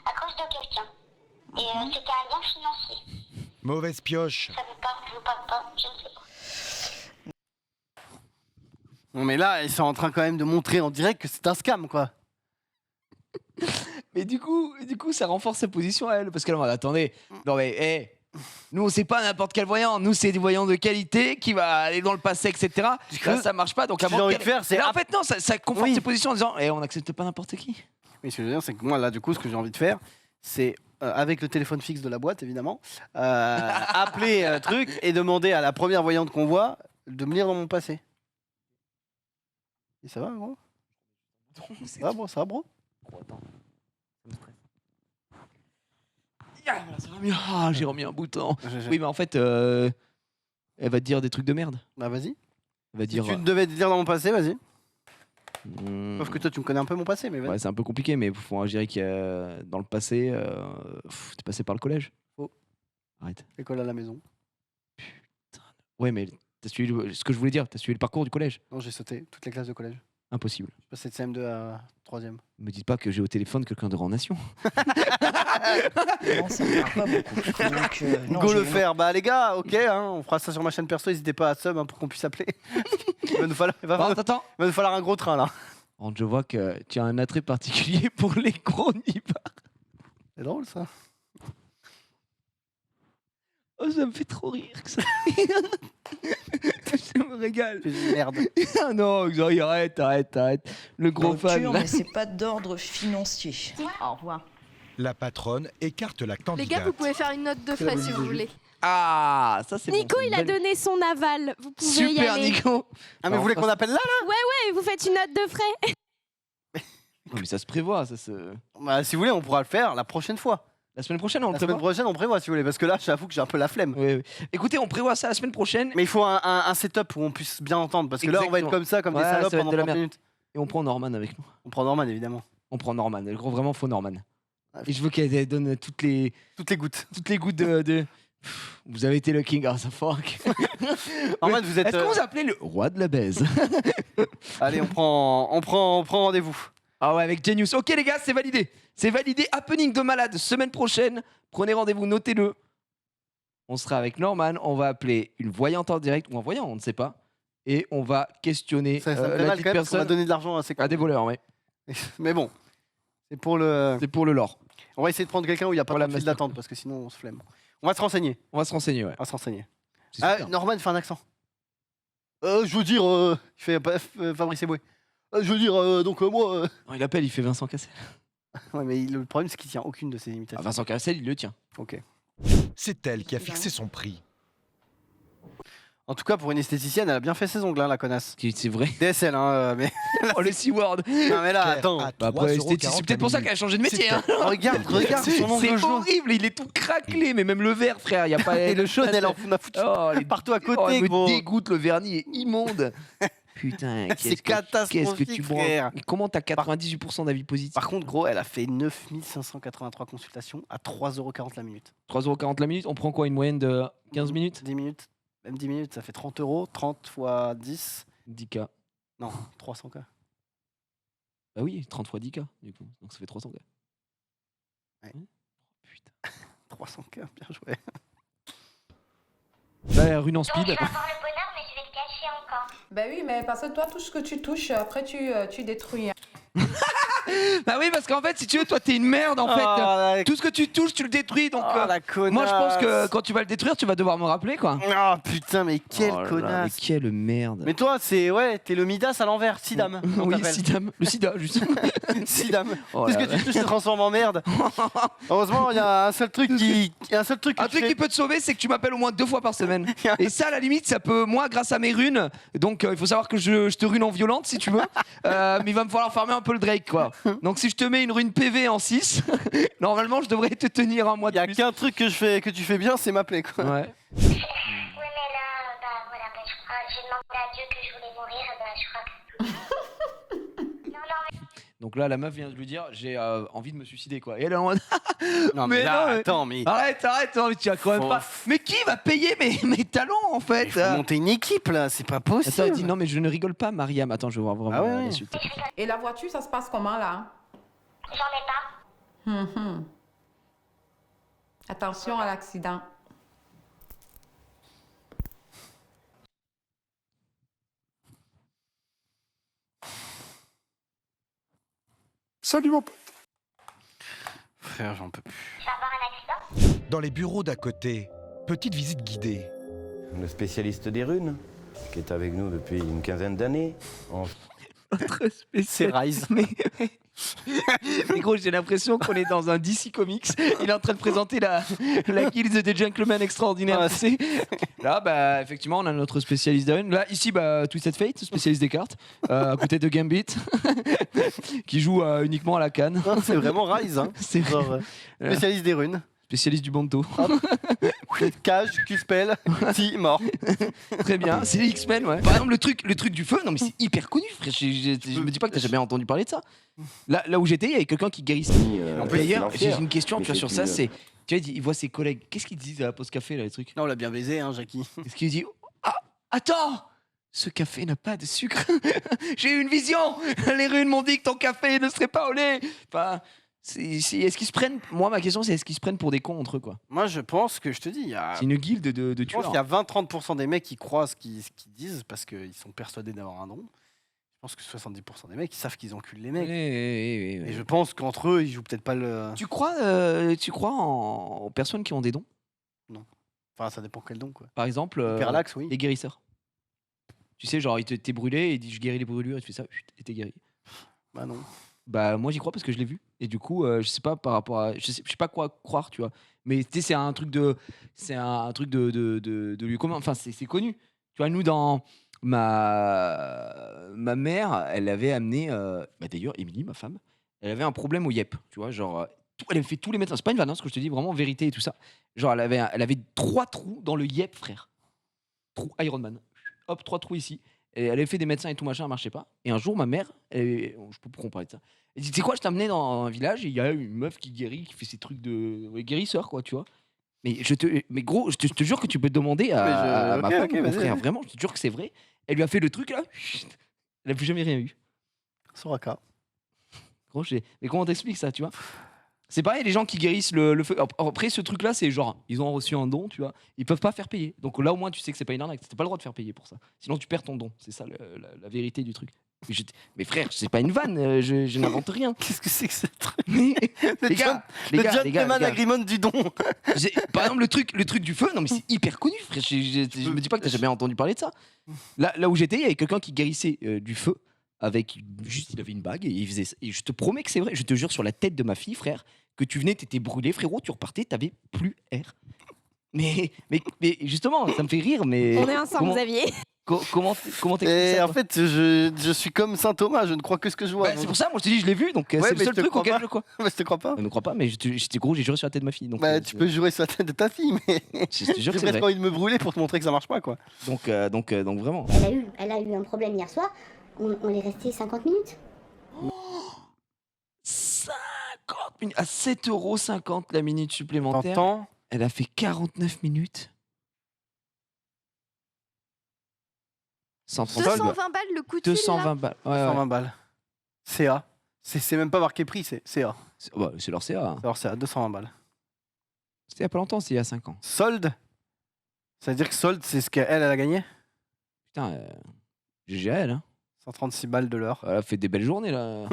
à cause de quelqu'un. Et c'était un lien financier. Mauvaise pioche. Ça vous parle pas, je ne sais pas. Non, mais là, ils sont en train quand même de montrer en direct que c'est un scam, quoi. Mais du coup, ça renforce sa position à elle. Parce que là, attendez, non mais, nous, c'est pas n'importe quel voyant. Nous, c'est des voyants de qualité qui va aller dans le passé, etc. Là, ça marche pas. Donc, ce que j'ai envie de faire, c'est. Là, en fait, non, ça conforte ses positions en disant, on n'accepte pas n'importe qui. Oui, ce que je veux dire, c'est que moi, là, du coup, ce que j'ai envie de faire, c'est, avec le téléphone fixe de la boîte, évidemment, appeler truc et demander à la première voyante qu'on voit de me lire dans mon passé. Et ça va, gros? Ça va, bro? Voilà, ça va mieux. Ah, j'ai remis un bouton. Oui, mais en fait, elle va te dire des trucs de merde. Bah, vas-y. Elle va dire. Si tu devais te dire dans mon passé, vas-y. Sauf que toi, tu me connais un peu mon passé, mais vas-y. Ouais, c'est un peu compliqué, mais il faut ingérer que dans le passé, t'es passé par le collège. Oh. Arrête. École à la maison. Putain. Ouais, mais t'as suivi ce que je voulais dire, t'as suivi le parcours du collège. Non, j'ai sauté toutes les classes de collège. Impossible. Je suis passé de CM2 à 3ème. Me dites pas que j'ai au téléphone quelqu'un de rang nation. Non, ça me parle pas beaucoup. Donc, Go le faire. Bah les gars, ok, hein, on fera ça sur ma chaîne perso, n'hésitez pas à sub pour qu'on puisse appeler. Il va nous falloir un gros train là. Je vois que tu as un attrait particulier pour les gros nibards. C'est drôle ça. Oh, ça me fait trop rire que ça. Je me régale. Merde. Ah non, Xavier, arrête. Le gros fan. Là. Mais c'est pas d'ordre financier. Au revoir. La patronne écarte la Les candidate. gars, vous pouvez faire une note de frais si vous voulez. Ah, ça c'est Nico, bon, il a donné son aval. Vous pouvez y Super, aller. Nico. Ah, mais vous voulez qu'on appelle là Ouais, vous faites une note de frais. Non, mais ça se prévoit, ça se. Bah, si vous voulez, on pourra le faire la prochaine fois. La semaine prochaine, on le La prévoit. semaine prochaine, on prévoit si vous voulez, parce que là, j'avoue que j'ai un peu la flemme. Oui. Écoutez, on prévoit ça la semaine prochaine. Mais il faut un setup où on puisse bien entendre, parce que là, on va être comme ça, comme des salopes pendant 30 minutes. Et on prend Norman avec nous. On prend Norman, évidemment. On prend Norman. Le gros, vraiment, faut Norman. Et je veux qu'elle donne toutes les gouttes. Toutes les gouttes de... Vous avez été le king of the fuck. Norman, vous êtes. Est-ce qu'on vous appelait le roi de la baise? Allez, on prend rendez-vous. Ah ouais, avec Genius. Ok les gars, c'est validé. C'est validé. Happening de malade. Semaine prochaine. Prenez rendez-vous, notez-le. On sera avec Norman. On va appeler une voyante en direct ou un voyant, on ne sait pas. Et on va questionner Ça me fait la mal petite quand même, parce qu'on personne. va donner de l'argent à des voleurs, ouais. Mais bon, c'est pour le. C'est pour le lore. On va essayer de prendre quelqu'un où il n'y a pas Voilà, de file d'attente, parce que sinon on se flemme. On va se renseigner. On va se renseigner, ouais. On va se renseigner. C'est Ah, super. Norman fait un accent. Je veux dire, il fait Fabrice Eboué. Je veux dire, donc moi. Non, il appelle, il fait Vincent Cassel. Ouais, mais le problème c'est qu'il tient aucune de ses imitations. Vincent Cassel, il le tient. Ok. C'est elle qui a fixé son prix. En tout cas, pour une esthéticienne, elle a bien fait ses ongles, hein, la connasse. C'est vrai. DSL, hein, mais. Oh, le C-word. Non, mais là, attends. Bah, après, c'est peut-être pour ça qu'elle a changé de métier. Hein. Regarde son ongle C'est jaune. horrible, il est tout craquelé, mais même le verre, frère, il y a pas. Et le jaune, elle en a foutu partout à côté, elle me gros. dégoûte, le vernis est immonde. Putain, C'est catastrophique, qu'est-ce que tu frère. branles. Comment t'as 98% d'avis positifs? Par contre, gros, elle a fait 9583 consultations à 3,40€ la minute. 3,40€ la minute, on prend quoi, une moyenne de 15 minutes? 10 minutes. Même 10 minutes, ça fait 30€. 30 fois 10. 10K. Non, 300K. Bah oui, 30 fois 10K, du coup. Donc ça fait 300K. Ouais. Putain. 300K, bien joué. Là, rune en speed. Donc, je vais avoir le bonheur, mais je vais le cacher encore. Ben oui, mais parce que toi, tout ce que tu touches, après tu détruis. Bah oui, parce qu'en fait, si tu veux, toi, t'es une merde en fait. Tout ce que tu touches, tu le détruis. Donc, moi, je pense que quand tu vas le détruire, tu vas devoir me rappeler, quoi. Ah putain, mais quelle connasse. Mais quelle merde. Mais toi, t'es le Midas à l'envers, Sidam. Oui, Sidam. Le sida, justement. Sidam. Qu'est-ce que tu touches, te transformes en merde. Heureusement, il y a un seul truc qui. Un truc qui peut te sauver, c'est que tu m'appelles au moins 2 fois par semaine. Et ça, à la limite, ça peut, moi, grâce à mes runes. Donc, il faut savoir que je te rune en violente, si tu veux. Mais il va me falloir farmer un peu le Drake, quoi. Donc, si je te mets une rune PV en 6, normalement, je devrais te tenir un mois de plus. Il y a qu'un truc que tu fais bien, c'est m'appeler, quoi. Ouais. Oui, mais là, voilà, je crois, j'ai demandé à Dieu que je voulais mourir, je crois que... non, mais... Donc là, la meuf vient de lui dire, j'ai envie de me suicider, quoi. Et elle est en mode... non, mais là, attends, mais... Arrête, non, mais tu as quand même pas... Mais qui va payer mes talents, en fait? Il faut monter une équipe, là, c'est pas possible. Attends, elle dit, non, mais je ne rigole pas, Mariam. Attends, je vais voir vraiment la suite. Et la voiture, ça se passe comment, là? J'en ai pas. Attention à l'accident. Salut mon pote. Frère, j'en peux plus. Je vais avoir un accident. Dans les bureaux d'à côté, petite visite guidée. Le spécialiste des runes, qui est avec nous depuis une quinzaine d'années. C'est Rise. Mais gros, j'ai l'impression qu'on est dans un DC Comics. Il est en train de présenter la guilde des gentlemen extraordinaires. Là, bah, effectivement, on a notre spécialiste de runes. Là, ici, bah, Twisted Fate, spécialiste des cartes, à côté de Gambit, qui joue uniquement à la canne. C'est vraiment Rise, hein. C'est genre, spécialiste des runes. Spécialiste du banto. Cage, Q-spell, si, mort. Très bien, c'est les X-Men, ouais. Par exemple, le truc du feu, non mais c'est hyper connu, frère. Je me dis pas que t'as jamais entendu parler de ça. Là où j'étais, il y avait quelqu'un qui guérissait. D'ailleurs, j'ai une question, tu vois, sur ça, c'est... Tu vois, il voit ses collègues. Qu'est-ce qu'ils disent à la pause café, là, les trucs? Non, on l'a bien baisé, hein, Jackie. Est-ce qu'il dit... Ah, attends! Ce café n'a pas de sucre. J'ai eu une vision. Les runes m'ont dit que ton café ne serait pas au lait. Enfin... Est-ce qu'ils se prennent... Moi, ma question, c'est est-ce qu'ils se prennent pour des cons entre eux, quoi? Moi, je pense que je te dis, il y a... C'est une guilde de tueurs. Je pense qu'il y a 20-30% des mecs qui croient ce qu'ils disent parce qu'ils sont persuadés d'avoir un don. Je pense que 70% des mecs, ils savent qu'ils enculent les mecs. Oui. Et je pense qu'entre eux, ils jouent peut-être pas le... Tu crois en personnes qui ont des dons? Non. Enfin, ça dépend quel don, quoi. Par exemple, Parallax, oui. Les guérisseurs. Tu sais, genre, t'es brûlé et il dit je guéris les brûlures et tu fais ça, et t'es guéri. Bah non. Bah moi j'y crois parce que je l'ai vu. Et du coup, je sais pas par rapport à... Je sais pas quoi croire, tu vois. Mais tu sais, c'est un truc de... C'est un truc de lieu commun. Enfin, c'est connu. Tu vois, nous, dans... Ma mère, elle avait amené... Bah, d'ailleurs, Émilie, ma femme, elle avait un problème au yep. Tu vois, genre... elle avait fait tous les médecins. C'est pas une vanne, hein, ce que je te dis, vraiment vérité et tout ça. Genre, elle avait 3 trous dans le yep, frère. Trou Iron Man. Hop, 3 trous ici. Et elle avait fait des médecins et tout machin, ça marchait pas. Et un jour, ma mère, je sais pas pourquoi on parlait de ça. Elle dit, tu sais quoi, je t'amenais dans un village et il y a une meuf qui guérit, qui fait ses trucs de guérisseur, quoi, tu vois. Mais gros, je te jure que tu peux demander à ma femme, mon frère, vraiment, je te jure que c'est vrai. Elle lui a fait le truc là, elle a plus jamais rien eu. Soraka. Gros, mais comment t'expliques ça, tu vois? C'est pareil, les gens qui guérissent le feu. Après, ce truc-là, c'est genre, ils ont reçu un don, tu vois. Ils peuvent pas faire payer. Donc là, au moins, tu sais que c'est pas une arnaque. T'as pas le droit de faire payer pour ça. Sinon, tu perds ton don. C'est ça la vérité du truc. Mais frère, c'est pas une vanne. Je n'invente rien. Qu'est-ce que c'est que ce truc? Les gars, le gentleman agreement du don. Par exemple, le truc du feu, non mais c'est hyper connu, frère. Je me dis pas que t'as jamais entendu parler de ça. Là où j'étais, il y avait quelqu'un qui guérissait du feu. Avec juste, il avait une bague et il faisait ça. Et je te promets que c'est vrai, je te jure sur la tête de ma fille, frère, que tu venais, t'étais brûlé, frérot, tu repartais, t'avais plus air. Mais justement, ça me fait rire, mais... On est ensemble, Xavier. Comment t'expliques ça? En fait, je suis comme Saint Thomas, je ne crois que ce que je vois. Bah, c'est pour ça, moi je te dis, je l'ai vu, donc c'est le seul truc auquel je crois. Mais je te crois pas. Je ne crois pas, mais j'étais gros, j'ai juré sur la tête de ma fille. Donc, bah, tu peux jurer sur la tête de ta fille, mais je te jure que c'est j'ai vrai. presque envie de me brûler pour te montrer que ça marche pas, quoi. Donc vraiment. Elle a eu un problème hier soir. On est resté 50 minutes. 50 minutes à 7,50 € la minute supplémentaire. T'entends? Elle a fait 49 minutes. 220 balles le coup de fil, 220 balles. Ouais, 220 balles. CA. C'est même pas marqué prix, c'est CA. C'est leur CA. C'est leur CA, 220 balles. C'était il y a pas longtemps, c'était il y a 5 ans. Solde? Ça veut dire que solde, c'est ce qu'elle a gagné? Putain, GG à elle, hein. 136 balles de l'heure. Voilà, fait des belles journées là.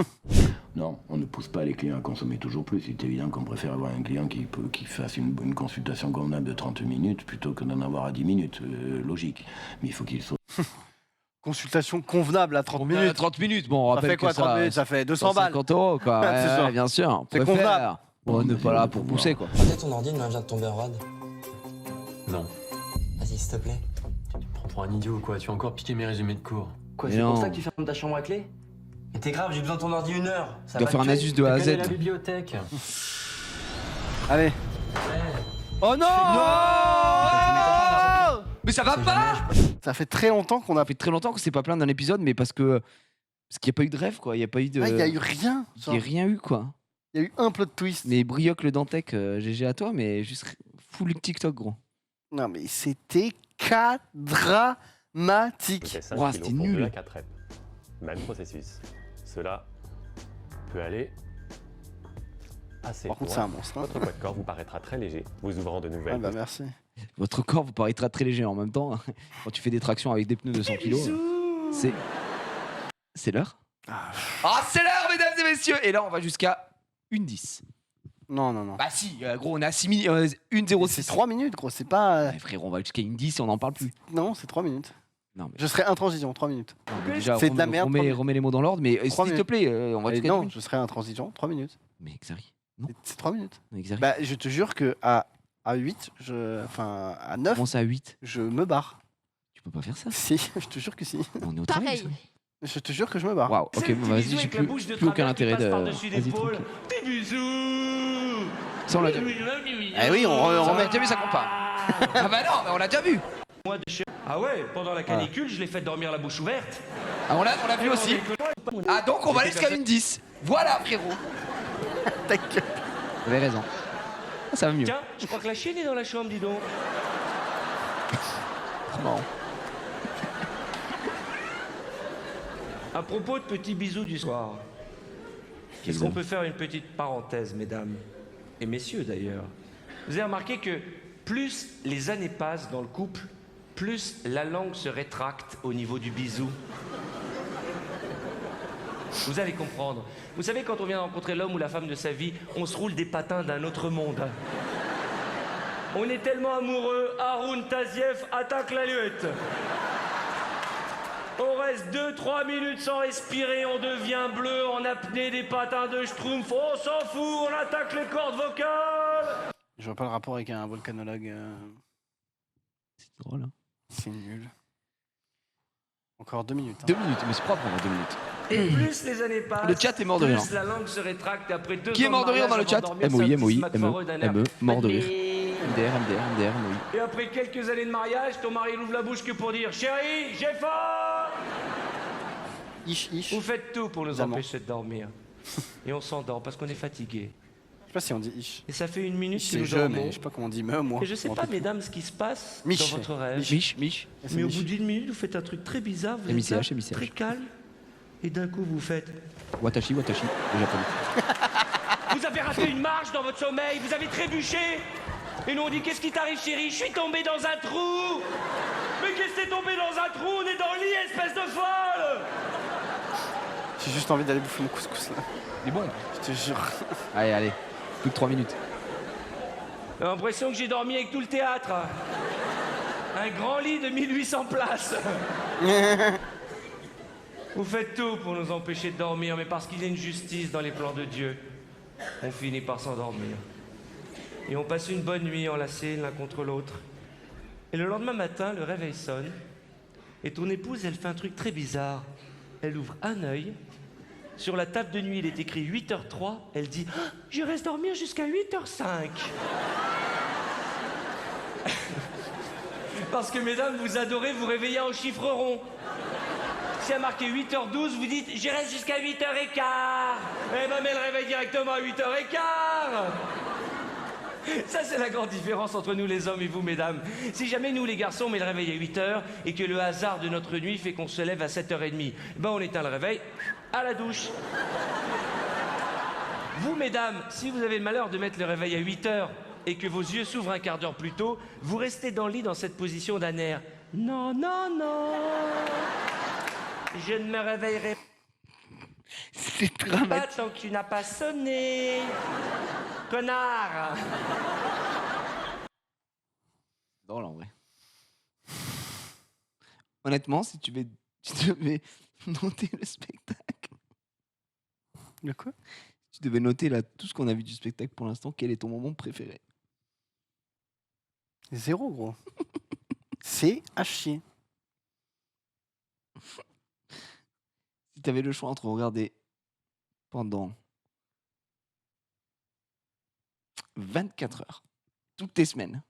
Non, on ne pousse pas les clients à consommer toujours plus. C'est évident qu'on préfère avoir un client qui fasse une bonne consultation convenable de 30 minutes plutôt que d'en avoir à 10 minutes. Logique. Mais il faut qu'il soit... Consultation convenable à 30 minutes. 30 minutes, bon, on rappelle fait quoi, que 30 minutes? Ça fait 200 balles. 50 € quoi. C'est ça. Bien sûr. C'est convenable. Bon, on n'est pas là pour pousser quoi. Regardez ton ordi, il vient de tomber en rade. Non. Vas-y, s'il te plaît. Tu me prends pour un idiot ou quoi? Tu vas encore piquer mes résumés de cours. Quoi, Mais c'est pour non. ça que tu fermes ta chambre à clé? Mais t'es grave, j'ai besoin de ton ordi 1 heure. Ça Tu dois va faire un te tuer. Asus de A à T'as qu'à aller Z. à la bibliothèque. Allez. Oh non, Mais ça va pas. Ça fait très longtemps qu'on a... Ça fait très longtemps que c'est pas plein d'un épisode, mais parce qu'il n'y a pas eu de rêve quoi. Il n'y a pas eu de. Ah, il y a eu rien. Il n'y a rien eu quoi. Il y a eu un plot twist. Mais Brioc le Dantec, GG à toi, mais juste full TikTok gros. Non mais c'était dramatique. Ouah, c'était nul. Même processus. Cela peut aller assez Par contre, loin. c'est un monstre. Hein. Votre poids de corps vous paraîtra très léger, vous ouvrant de nouvelles. Ah bah merci. Votre corps vous paraîtra très léger en même temps. Quand tu fais des tractions avec des pneus de 100 kg, c'est l'heure. Ah, c'est l'heure, mesdames et messieurs. Et là, on va jusqu'à 1:10. Non. Bah si, gros, on est à 6 minutes, 1:06. C'est 3 minutes, gros. C'est pas... frérot, on va jusqu'à 1:10 et on n'en parle plus. Non, c'est 3 minutes. Non, mais... Je serai intransigeant, 3 minutes. Non, mais déjà, c'est de la merde. Remets les mots dans l'ordre, mais s'il te plaît, on va jusqu'à non, je serai intransigeant, 3 minutes. Mais Xari, non. C'est 3 minutes. Mais Xari. Bah, je te jure que à 8, enfin à 9, Comment ça à 8 je me barre. Tu peux pas faire ça. Si, je te jure que si. On est au travail. Pareil. Je te jure que je me barre. Waouh, ok, bon, vas-y, j'ai plus aucun intérêt de. Vas-y, tranquille. Des bisous. Ça, on l'a déjà vu. Eh oui, on remet. déjà vu, ça compte pas. Ah bah non, mais on l'a déjà vu. Ah ouais, pendant la canicule, je l'ai fait dormir la bouche ouverte. Ah, on l'a vu aussi. Ah, donc on va aller jusqu'à 1:10. Voilà, frérot. Ta gueule. Vous avez raison. Ça va mieux. Tiens, je crois que la chienne est dans la chambre, dis donc. C'est marrant. À propos de petits bisous du soir, est-ce qu'on peut faire une petite parenthèse, mesdames et messieurs d'ailleurs? Vous avez remarqué que plus les années passent dans le couple, plus la langue se rétracte au niveau du bisou. Vous allez comprendre. Vous savez, quand on vient rencontrer l'homme ou la femme de sa vie, on se roule des patins d'un autre monde. On est tellement amoureux, Haroun Taziev attaque la lutte. On reste 2-3 minutes sans respirer, on devient bleu en apnée des patins de Schtroumpf. On s'en fout, on attaque les cordes vocales. Je vois pas le rapport avec un volcanologue. C'est drôle, hein. C'est nul. Encore 2 minutes. Hein. 2 minutes, mais c'est propre, on a 2 minutes. Et plus les années passent, Le chat est mort de rire. plus la langue se rétracte après 2 ans. Qui est mort de rire dans le chat? MOI, mort de rire. MDR, MOI. Et après quelques années de mariage, ton mari n'ouvre la bouche que pour dire chérie, j'ai faim. Vous faites tout pour nous empêcher de dormir. Et on s'endort parce qu'on est fatigué. Je sais pas si on dit ish. Et ça fait 1 minute que C'est nous je, dormons. mais je sais pas comment on dit me, moi. Et je sais pas, mesdames, ce qui se passe Mich. dans votre rêve. Mich. Mais au bout d'1 minute, vous faites un truc très bizarre. Vous êtes là, très calme. Et d'un coup, vous faites... Watashi, le japonais. Vous avez raté une marche dans votre sommeil, vous avez trébuché. Et nous on dit, qu'est-ce qui t'arrive chérie? Je suis tombé dans un trou. Mais qu'est-ce que t'es tombé dans un trou? On est dans le lit, espèce de folle. J'ai juste envie d'aller bouffer mon couscous là. Il est bon. Je te jure. Allez, plus que 3 minutes. J'ai l'impression que j'ai dormi avec tout le théâtre. Un grand lit de 1800 places. Vous faites tout pour nous empêcher de dormir, mais parce qu'il y a une justice dans les plans de Dieu, on finit par s'endormir. Et on passe une bonne nuit enlacés l'un contre l'autre. Et le lendemain matin, le réveil sonne. Et ton épouse, elle fait un truc très bizarre. Elle ouvre un œil. Sur la table de nuit, il est écrit 8h03. Elle dit ah, « Je reste dormir jusqu'à 8h05 ». Parce que, mesdames, vous adorez vous réveiller en chiffre rond. Si elle a marqué 8h12, vous dites « Je reste jusqu'à 8h15 ». Eh ben, mais le réveil directement à 8h15. Ça, c'est la grande différence entre nous les hommes et vous, mesdames. Si jamais nous, les garçons, on met le réveil à 8h et que le hasard de notre nuit fait qu'on se lève à 7h30, ben on éteint le réveil à la douche. Vous, mesdames, si vous avez le malheur de mettre le réveil à 8h et que vos yeux s'ouvrent un quart d'heure plus tôt, vous restez dans le lit dans cette position d'un air. Non, non, non. Je ne me réveillerai C'est pas dramatique. tant que tu n'as pas sonné. Connard. Drôle en vrai. Honnêtement, si tu devais noter le spectacle. De quoi? Tu devais noter là tout ce qu'on a vu du spectacle pour l'instant. Quel est ton moment préféré? 0 gros. C'est à chier. Si tu avais le choix entre regarder pendant 24 heures, toutes tes semaines,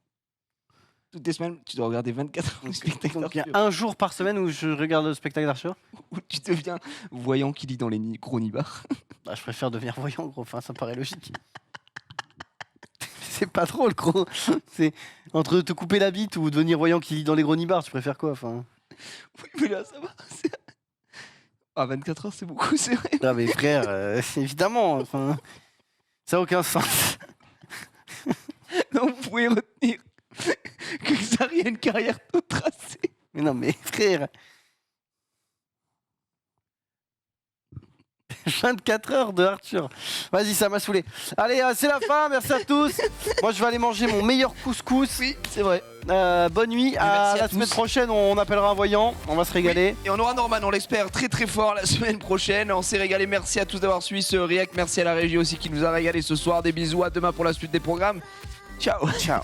tu dois regarder 24 heures de spectacle Donc il y d'Arthur. a un jour par semaine où je regarde le spectacle d'Arthur. Où tu deviens voyant qui lit dans les gros nibards. Bah, je préfère devenir voyant gros, enfin ça me paraît logique. C'est pas drôle gros. C'est entre te couper la bite ou devenir voyant qui lit dans les gros nibards, tu préfères quoi enfin? Oui, mais là, ça va. 24 heures, c'est beaucoup, c'est vrai. Non mais frère, évidemment, enfin, ça n'a aucun sens. Non, vous pouvez retenir que Xari a une carrière toute tracée. Mais non mais frère. 24 heures de Arthur. Vas-y, ça m'a saoulé. Allez, c'est la fin, merci à tous. Moi, je vais aller manger mon meilleur couscous. Oui, c'est vrai. Bonne nuit. À la semaine prochaine, on appellera un voyant. On va se régaler. Oui, et on aura Norman, on l'espère, très très fort la semaine prochaine. On s'est régalé. Merci à tous d'avoir suivi ce react. Merci à la régie aussi qui nous a régalé ce soir. Des bisous. À demain pour la suite des programmes. Ciao. Ciao.